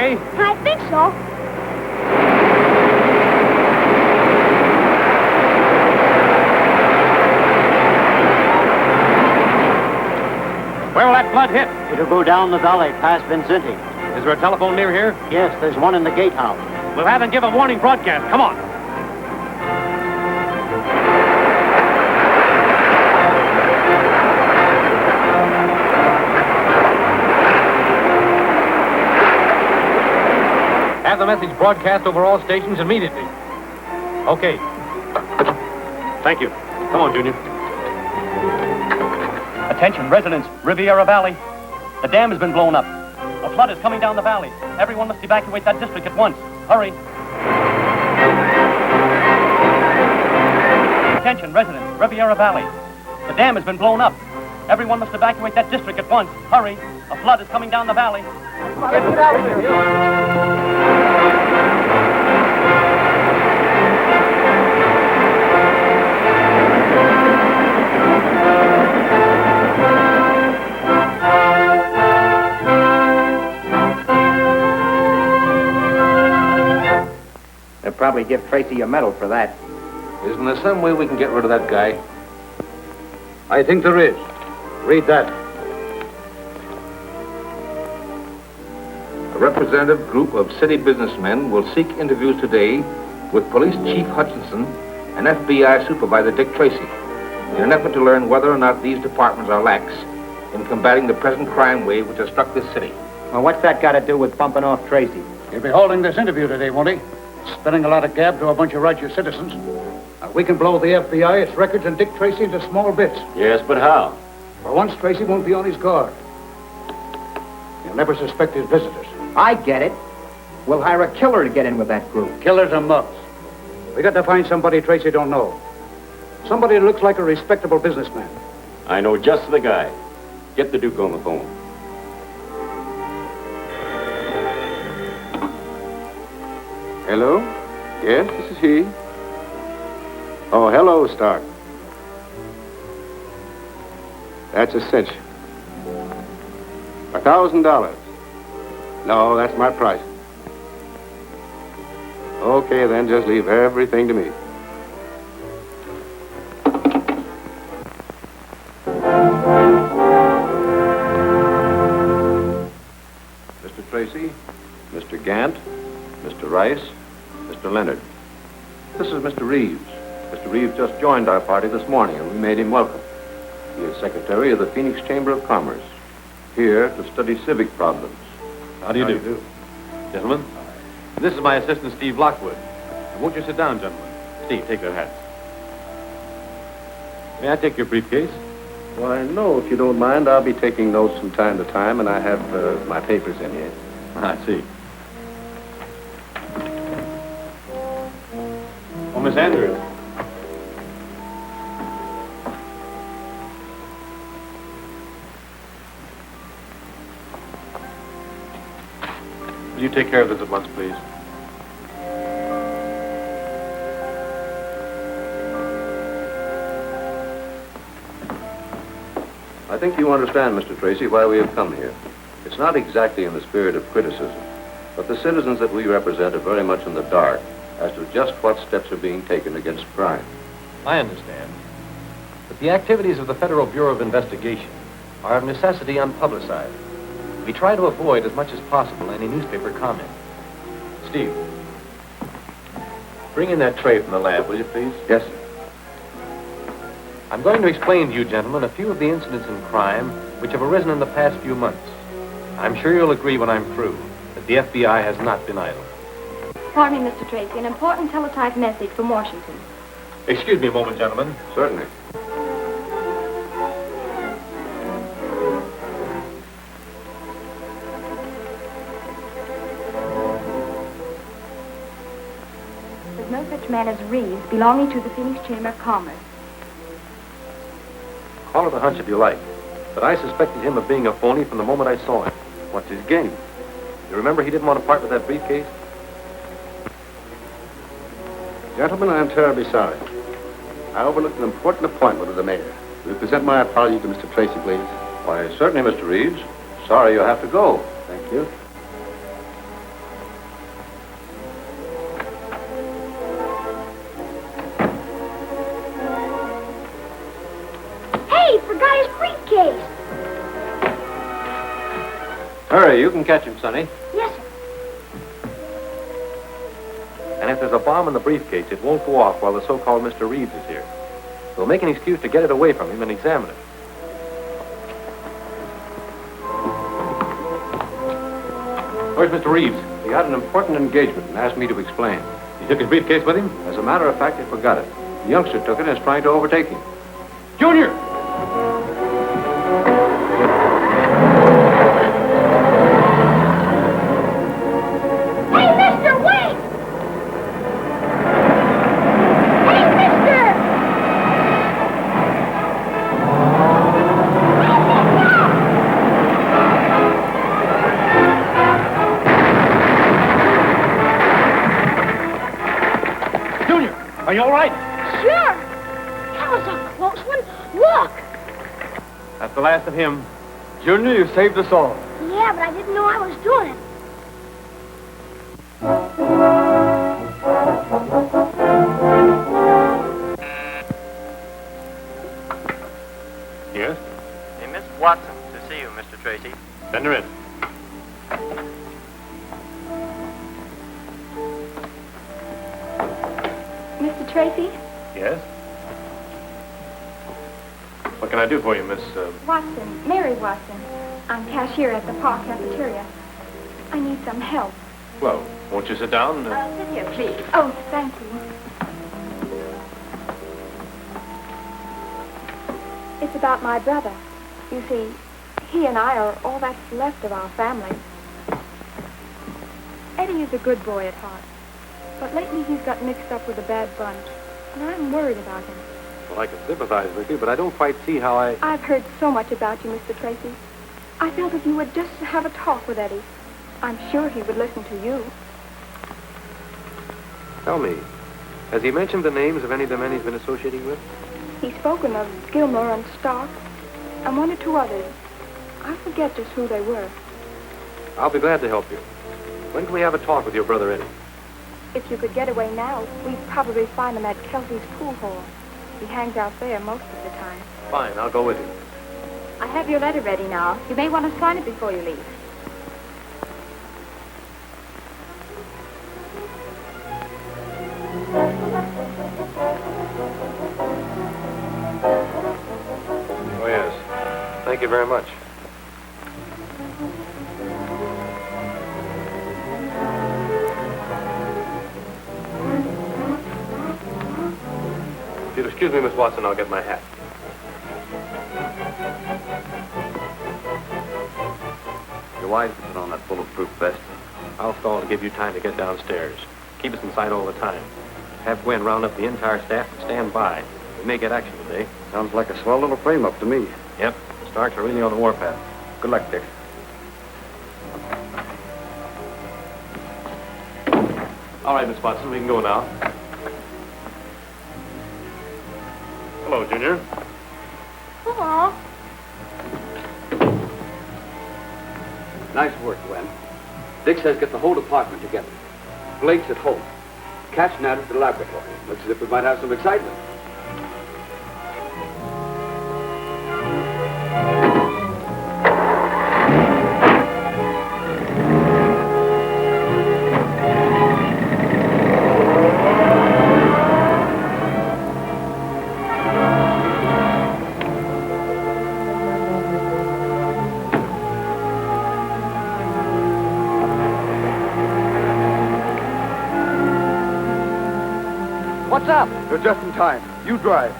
okay? I think so. Where will that flood hit? It'll go down the valley past Vincenti. Is there a telephone near here? Yes, there's one in the gatehouse. We'll have them give a warning broadcast. Come on. Have the message broadcast over all stations immediately. Okay. Thank you. Come on, Junior. Attention, residents, Riviera Valley. The dam has been blown up. A flood is coming down the valley. Everyone must evacuate that district at once. Hurry. Attention, residents, Riviera Valley. The dam has been blown up. Everyone must evacuate that district at once. Hurry. A flood is coming down the valley. Get out of here. They'll probably give Tracy a medal for that. Isn't there some way we can get rid of that guy? I think there is. Read that. A representative group of city businessmen will seek interviews today with Police Chief Hutchinson and FBI Supervisor Dick Tracy in an effort to learn whether or not these departments are lax in combating the present crime wave which has struck this city. Well, what's that got to do with bumping off Tracy? He'll be holding this interview today, won't he? Spilling a lot of gab to a bunch of righteous citizens. We can blow the FBI, its records, and Dick Tracy into small bits. Yes, but how? For once, Tracy won't be on his guard. He'll never suspect his visitors. I get it. We'll hire a killer to get in with that group. Killers and mugs. We got to find somebody Tracy don't know. Somebody who looks like a respectable businessman. I know just the guy. Get the Duke on the phone. Hello? Yes, this is he. Oh, hello, Stark. That's a cinch. $1,000. No, that's my price. Okay, then, just leave everything to me. Mr. Tracy, Mr. Gant, Mr. Rice, Mr. Leonard. This is Mr. Reeves. Mr. Reeves just joined our party this morning, and we made him welcome. He is secretary of the Phoenix Chamber of Commerce, here to study civic problems. How do you do? Gentlemen, this is my assistant, Steve Lockwood. Won't you sit down, gentlemen? Steve, take their hats. May I take your briefcase? Why, no, if you don't mind. I'll be taking notes from time to time, and I have my papers in here. I see. Oh, Miss Andrews. Will you take care of this at once, please? I think you understand, Mr. Tracy, why we have come here. It's not exactly in the spirit of criticism, but the citizens that we represent are very much in the dark as to just what steps are being taken against crime. I understand. But the activities of the Federal Bureau of Investigation are of necessity unpublicized. We try to avoid as much as possible any newspaper comment. Steve, bring in that tray from the lab, will you, please? Yes, sir. I'm going to explain to you, gentlemen, a few of the incidents in crime which have arisen in the past few months. I'm sure you'll agree when I'm through that the FBI has not been idle. Pardon me, Mr. Tracy, an important teletype message from Washington. Excuse me a moment, gentlemen. Certainly. There's no such man as Reeves belonging to the Phoenix Chamber of Commerce. Call it a hunch if you like, but I suspected him of being a phony from the moment I saw him. What's his game? You remember he didn't want to part with that briefcase? Gentlemen, I'm terribly sorry. I overlooked an important appointment with the mayor. Will you present my apology to Mr. Tracy, please? Why, certainly, Mr. Reeves. Sorry you have to go. Thank you. Hurry, you can catch him, Sonny. Yes, sir. And if there's a bomb in the briefcase, it won't go off while the so-called Mr. Reeves is here. We'll make an excuse to get it away from him and examine it. Where's Mr. Reeves? He had an important engagement and asked me to explain. You took his briefcase with him? As a matter of fact, I forgot it. The youngster took it and is trying to overtake him. Junior! Hey, mister, wait! Hey, mister! Junior, are you all right? Sure! That was a close one. Look! That's the last of him. Junior, you saved us all. Yeah, but I didn't know I was doing it. Yes? Hey, Miss Watson, to see you, Mr. Tracy. Send her in. Mr. Tracy? Yes? What can I do for you, Miss... Watson, Mary Watson. I'm cashier at the park cafeteria. I need some help. Well, won't you sit down? Sit here, please. Oh, thank you. It's about my brother. You see, he and I are all that's left of our family. Eddie is a good boy at heart. But lately he's got mixed up with a bad bunch. And I'm worried about him. Well, I can sympathize with you, but I don't quite see how I... I've heard so much about you, Mr. Tracy. I felt if you would just have a talk with Eddie, I'm sure he would listen to you. Tell me, has he mentioned the names of any of the men he's been associating with? He's spoken of Gilmore and Stark, and one or two others. I forget just who they were. I'll be glad to help you. When can we have a talk with your brother Eddie? If you could get away now, we'd probably find him at Kelsey's pool hall. He hangs out there most of the time. Fine, I'll go with you. I have your letter ready now. You may want to sign it before you leave. Oh, yes. Thank you very much. If you'll excuse me, Miss Watson, I'll get my hat. You're wise to put on that bulletproof vest. I'll stall to give you time to get downstairs. Keep us in sight all the time. Have Gwen round up the entire staff and stand by. We may get action today. Sounds like a swell little frame-up to me. Yep, the Starks are really on the warpath. Good luck, Dick. All right, Miss Watson, we can go now. Hello, Junior. Hello. Nice work, Gwen. Dick says get the whole department together. Blake's at home. Catch Nat at the laboratory. Looks as if we might have some excitement. What's up? You're just in time. You drive.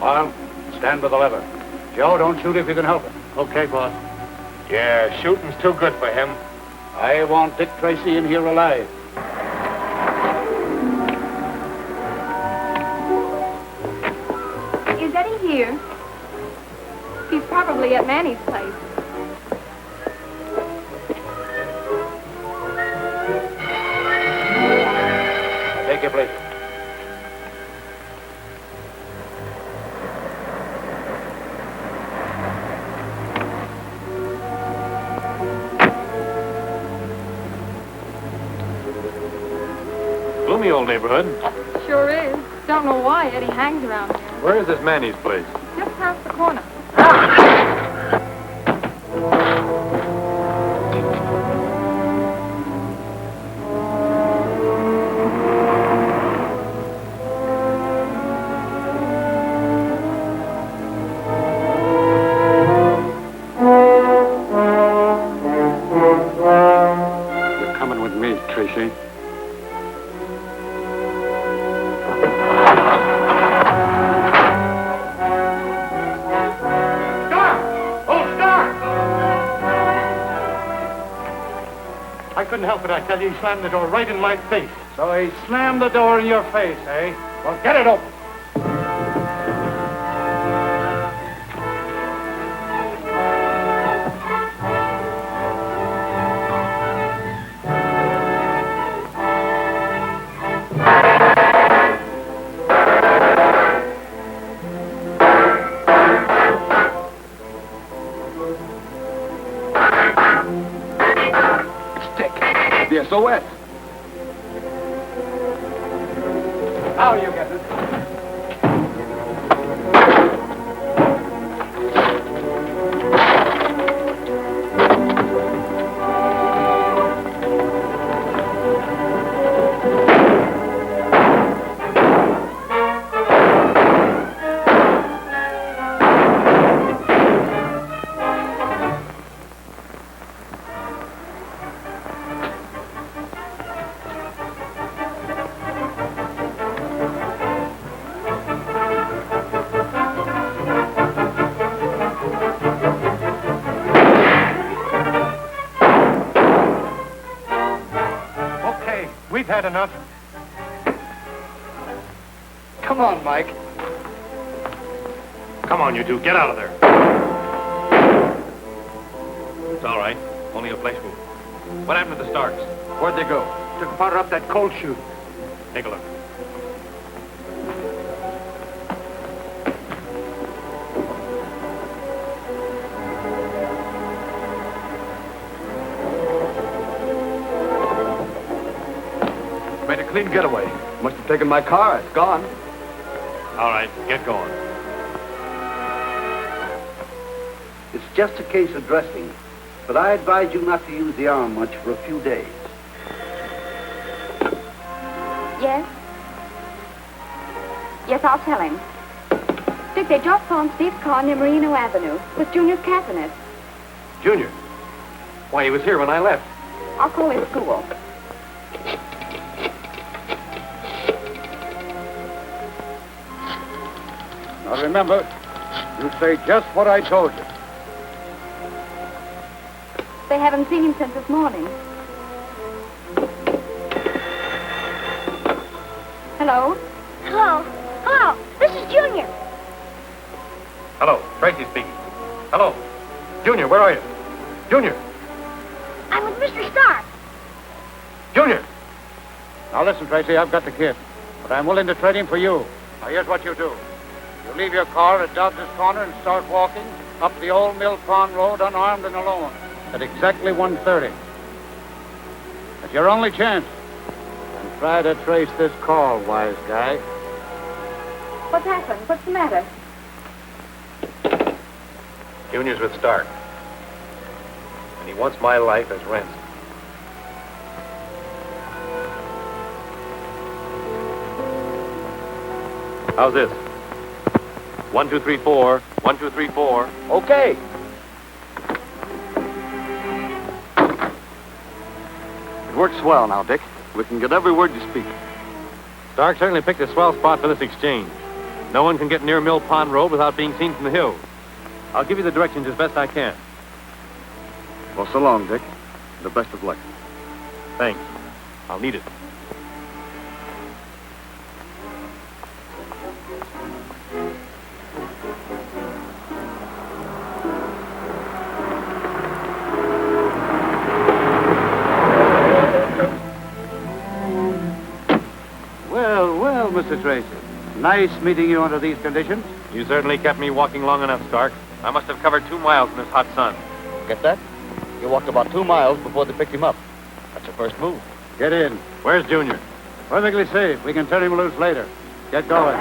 Arm, stand by the lever. Joe, don't shoot if you can help it. Okay, boss. Yeah, shooting's too good for him. I want Dick Tracy in here alive. Is Eddie here? He's probably at Manny's place. Take your place. Gloomy old neighborhood. Sure is. Don't know why Eddie hangs around here. Where is this Manny's place? Just past the corner. You're coming with me, Tracy. I couldn't help it, I tell you. He slammed the door right in my face. So he slammed the door in your face, eh? Well, get it open. The SOS. How are you getting it? We've had enough. Come on, Mike. Come on, you two. Get out of there. It's all right. Only a flesh wound. What happened to the Starks? Where'd they go? Took powder up that coal chute. Take a look. Made a clean getaway. Must have taken my car. It's gone. All right, get going. It's just a case of dressing, but I advise you not to use the arm much for a few days. Yes? Yes, I'll tell him. Dick, they just found Steve's car near Merino Avenue with Junior's cap in it. Junior? Why, he was here when I left. I'll call his school. Now remember, you say just what I told you. They haven't seen him since this morning. Hello? Hello. Hello. This is Junior. Hello, Tracy speaking. Hello. Junior, where are you? Junior! I'm with Mr. Stark. Junior! Now listen, Tracy, I've got the kid, but I'm willing to trade him for you. Now here's what you do. You leave your car at Dodge's Corner and start walking up the old Mill Pond Road unarmed and alone at exactly 1:30. That's your only chance. And try to trace this call, wise guy. What's happened? What's the matter? Junior's with Stark. And he wants my life as rent. How's this? 1, 2, 3, 4. 1, 2, 3, 4. Okay. It works swell now, Dick. We can get every word you speak. Stark certainly picked a swell spot for this exchange. No one can get near Mill Pond Road without being seen from the hills. I'll give you the directions as best I can. Well, so long, Dick. The best of luck. Thanks. I'll need it. Well, Mr. Tracy. Nice meeting you under these conditions. You certainly kept me walking long enough, Stark. I must have covered 2 miles in this hot sun. Get that? You walked about 2 miles before they picked him up. That's your first move. Get in. Where's Junior? Perfectly safe. We can turn him loose later. Get going.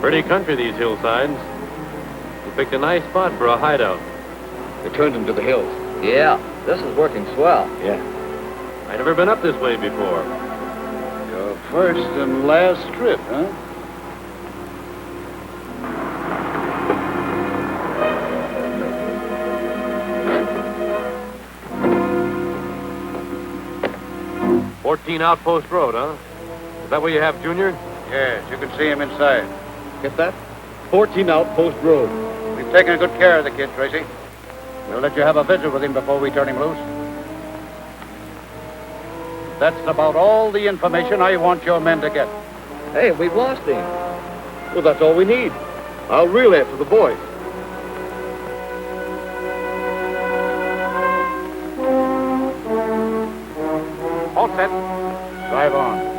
Pretty country, these hillsides. You picked a nice spot for a hideout. They turned into the hills. Yeah, this is working swell. Yeah. I never been up this way before. Your first and last trip, huh? "14 Outpost Road, huh? Is that where you have Junior?" Yes, you can see him inside. Get that? 14 Outpost Road. We've taken good care of the kid, Tracy. We'll let you have a visit with him before we turn him loose. That's about all the information I want your men to get. Hey, we've lost him. Well, that's all we need. I'll relay it to the boys. All set. Drive on.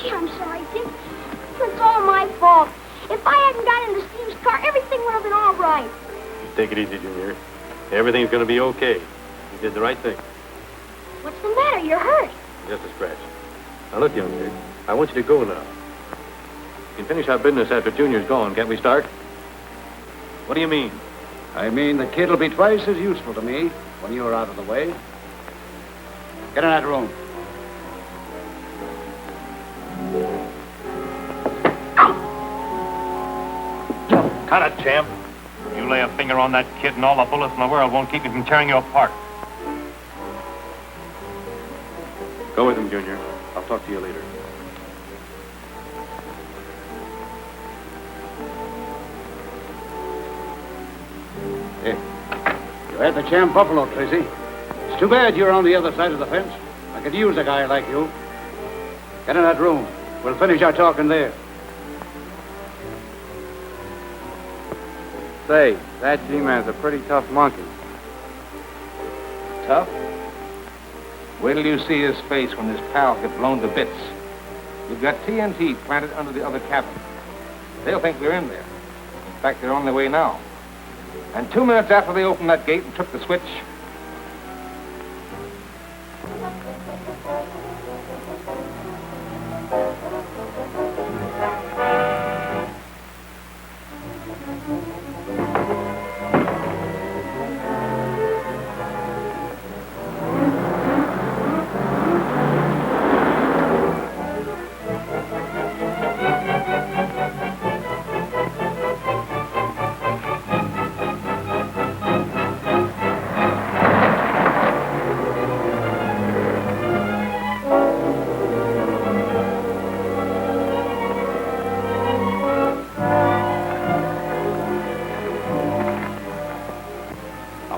Gee, I'm sorry, Dick. It's all my fault. If I hadn't got into Steve's car, everything would have been all right. Take it easy, Junior. Everything's going to be okay. You did the right thing. What's the matter? You're hurt. Just a scratch. Now, look, youngster, I want you to go now. We can finish our business after Junior's gone. Can't we start? What do you mean? I mean, the kid will be twice as useful to me when you're out of the way. Get in that room. Cut it, champ. You lay a finger on that kid and all the bullets in the world won't keep me from tearing you apart. Go with him, Junior. I'll talk to you later. Hey, you had the champ buffalo, Tracy. It's too bad you're on the other side of the fence. I could use a guy like you. Get in that room. We'll finish our talking there. Say, that G-man's a pretty tough monkey. Tough? Wait till you see his face when his pals get blown to bits. We've got TNT planted under the other cabin. They'll think we're in there. In fact, they're on their way now. And 2 minutes after they opened that gate and took the switch,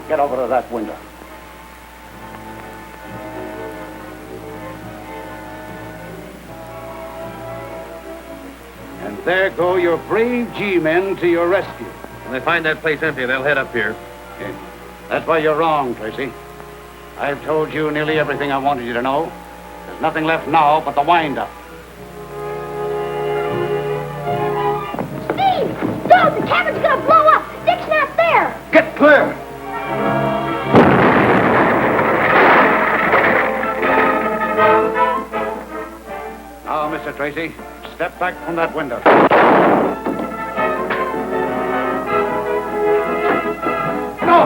Get over to that window. And there go your brave G-men to your rescue. When they find that place empty, they'll head up here. Okay. That's why you're wrong, Tracy. I've told you nearly everything I wanted you to know. There's nothing left now but the wind-up. Steve! Don't! The cabin's gonna blow up! Dick's not there! Get clear! Now, Mr. Tracy, step back from that window. No!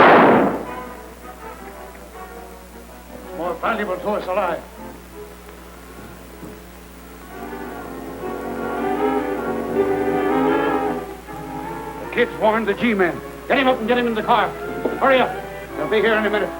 It's more valuable to us alive. The kid's warned the G-men. Get him up and get him in the car. Hurry up. They'll be here in a minute.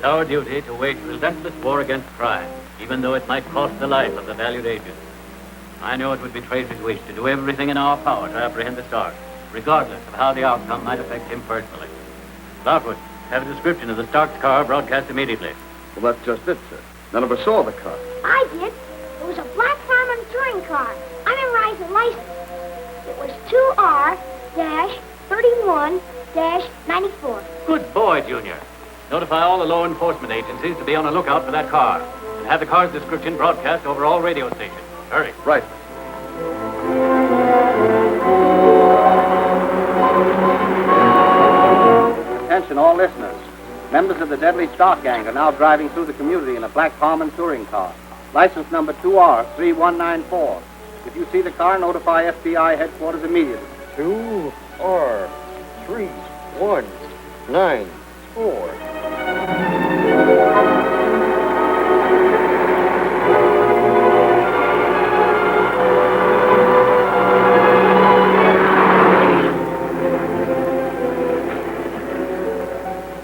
It's our duty to wage relentless war against crime, even though it might cost the life of the valued agent. I know it would be Tracy's wish to do everything in our power to apprehend the Stark, regardless of how the outcome might affect him personally. Lockwood, have a description of the Stark's car broadcast immediately. Well, that's just it, sir. None of us saw the car. I did. It was a black Farman touring car. I memorized the license. It was 2R-31-94. Good boy, Junior. Notify all the law enforcement agencies to be on the lookout for that car, and have the car's description broadcast over all radio stations. Hurry. Right. Attention, all listeners. Members of the deadly Stark gang are now driving through the community in a black Farman touring car. License number 2R-3194. If you see the car, notify FBI headquarters immediately. 2R-3194.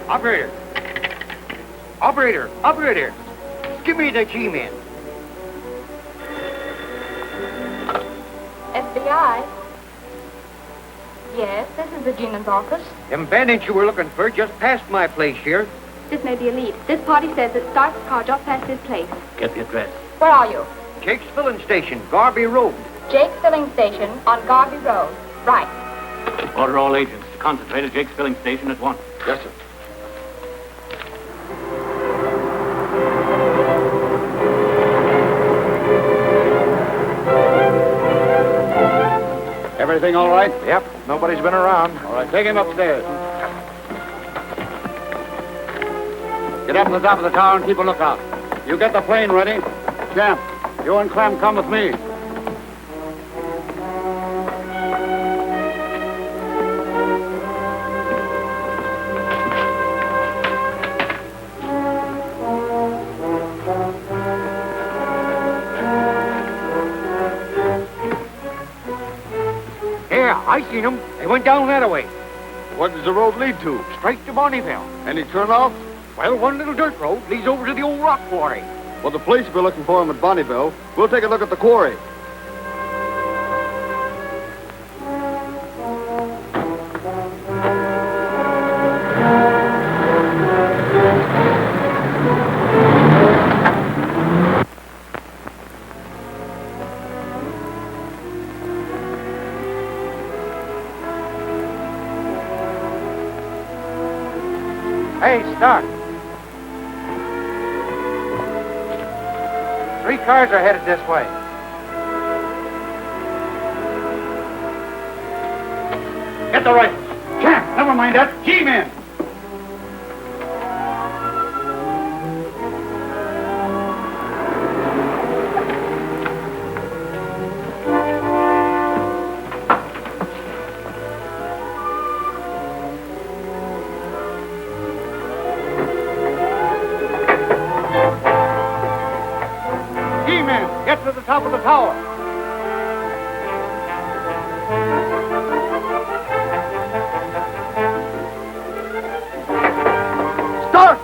Operator! Operator! Operator! Give me the G-man. FBI? Yes, this is the Genon's office. Them bandits you were looking for just passed my place here. This may be a lead. This party says that Stark's car just passed his place. Get the address. Where are you? Jake's Filling Station, Garby Road. Jake's Filling Station on Garby Road. Right. Order all agents to concentrate at Jake's filling station at once. Yes, sir. Everything all right? Yep, nobody's been around. All right, take him upstairs. Get up to the top of the tower and keep a lookout. You get the plane ready. Champ, you and Clem come with me. I seen them. They went down that way. What does the road lead to? Straight to Bonneville. Any turnoff? Well, one little dirt road leads over to the old rock quarry. Well, the police will be looking for him at Bonneville. We'll take a look at the quarry. Hey, Stark. 3 cars are headed this way. Get the rifles. Champ, never mind that. G-men. Get to the top of the tower. Stark!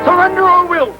Surrender or will!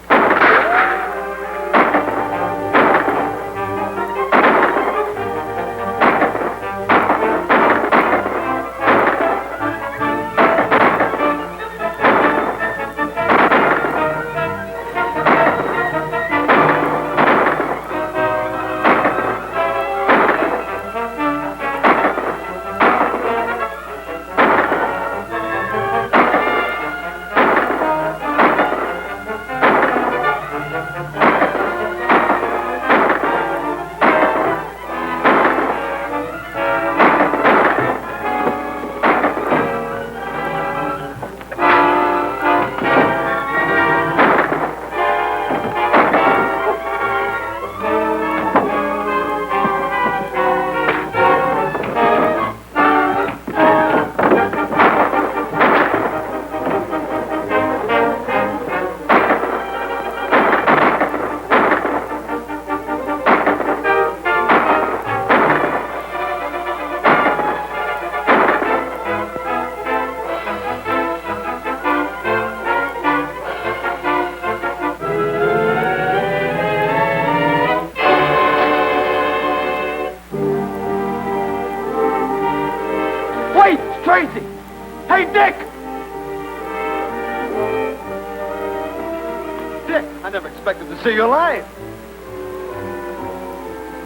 Dick, I never expected to see you alive.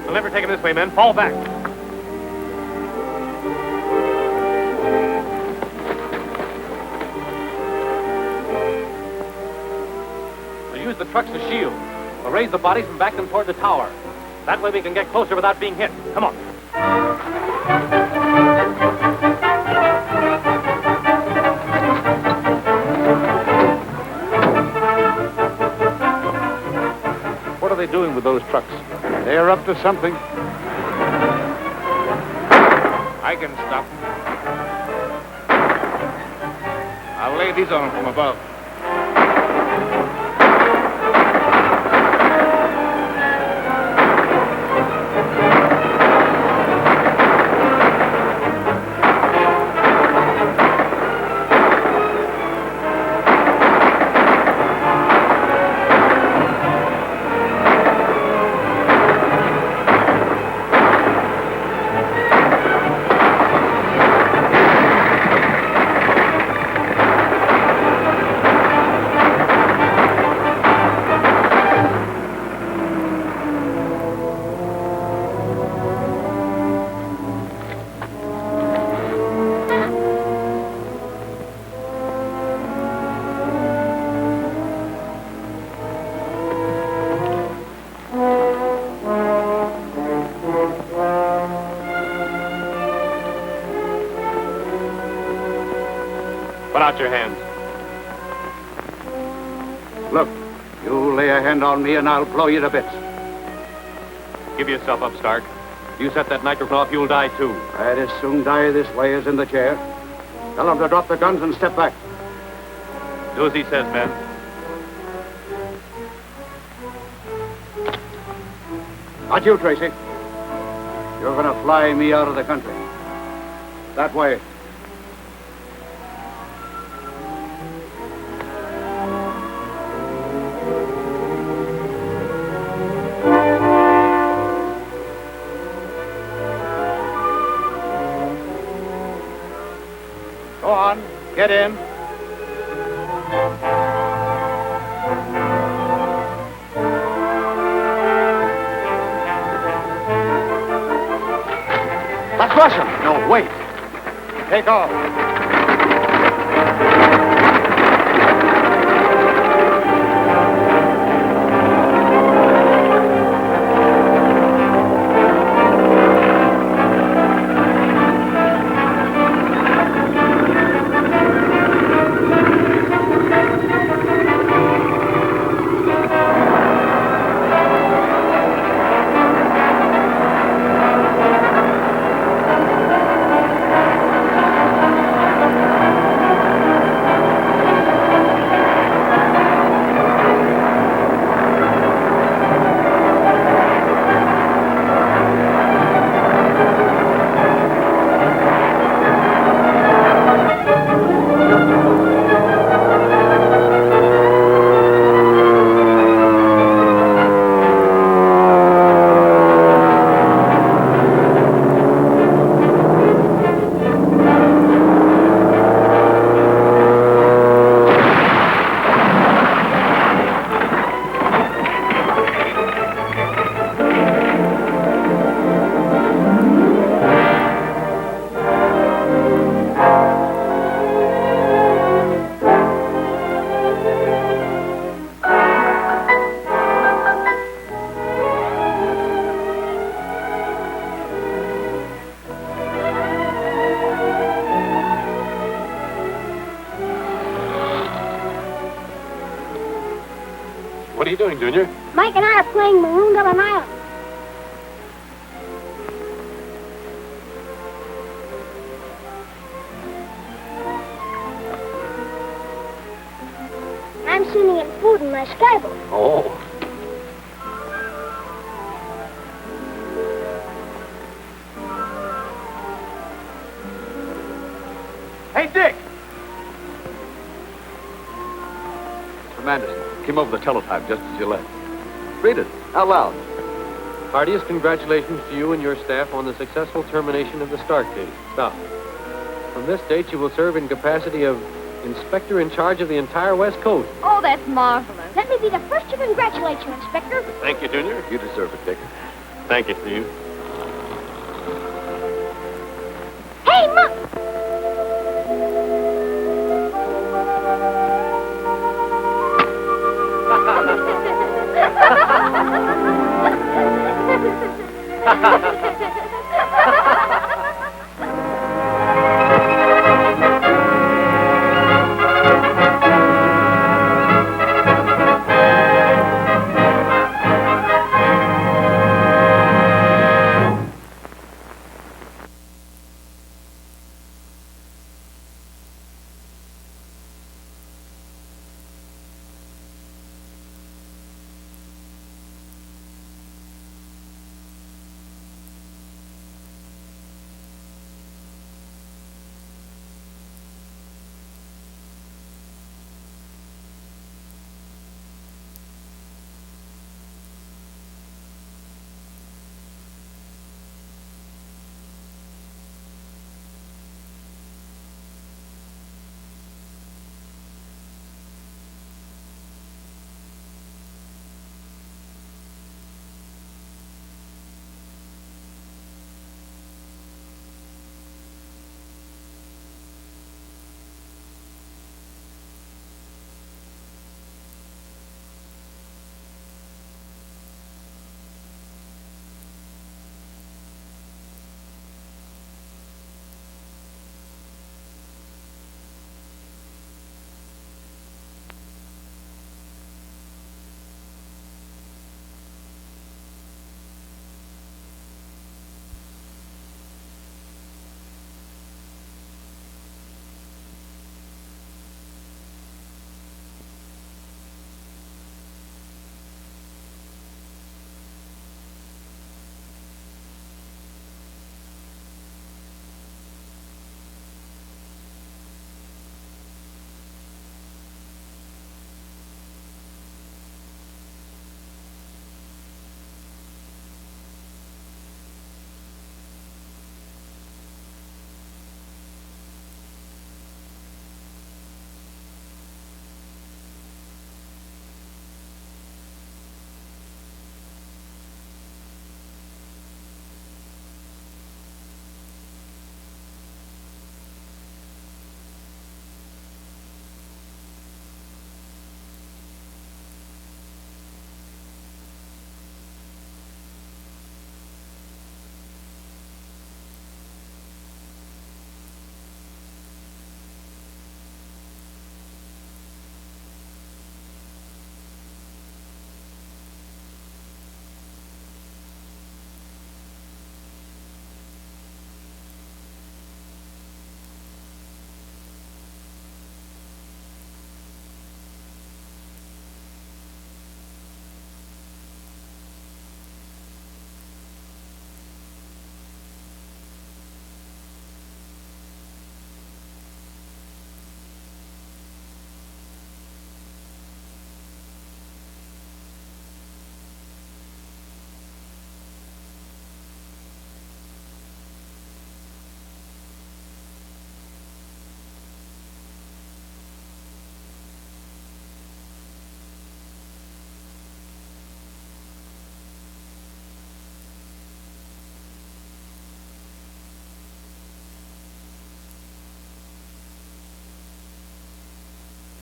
We'll never take him this way, men. Fall back. We'll use the trucks as shields. We'll raise the bodies and back them toward the tower. That way we can get closer without being hit. Come on. What are they doing with those trucks? They're up to something. I can stop. I'll lay these on from above. Put out your hands. Look, you lay a hand on me and I'll blow you to bits. Give yourself up, Stark. If you set that nitrogen off, you'll die too. I'd as soon die this way as in the chair. Tell them to drop the guns and step back. Do as he says, men. Not you, Tracy. You're gonna fly me out of the country. That way. Go on, get in. Let's rush him. No, wait. Take off. What are you doing, Junior? Mike and I are playing Marooned on an Island. I'm swimming in food in my skyboat. Oh. Hey, Dick! From Anderson. Came over the teletype just as you left. Read it, out loud. Heartiest congratulations to you and your staff on the successful termination of the Stark case. Stop. From this date, you will serve in capacity of Inspector in charge of the entire West Coast. Oh, that's marvelous. Let me be the first to congratulate you, Inspector. Thank you, Junior. You deserve it, Dick. Thank you, Steve. Hey, Muck! Ha ha ha!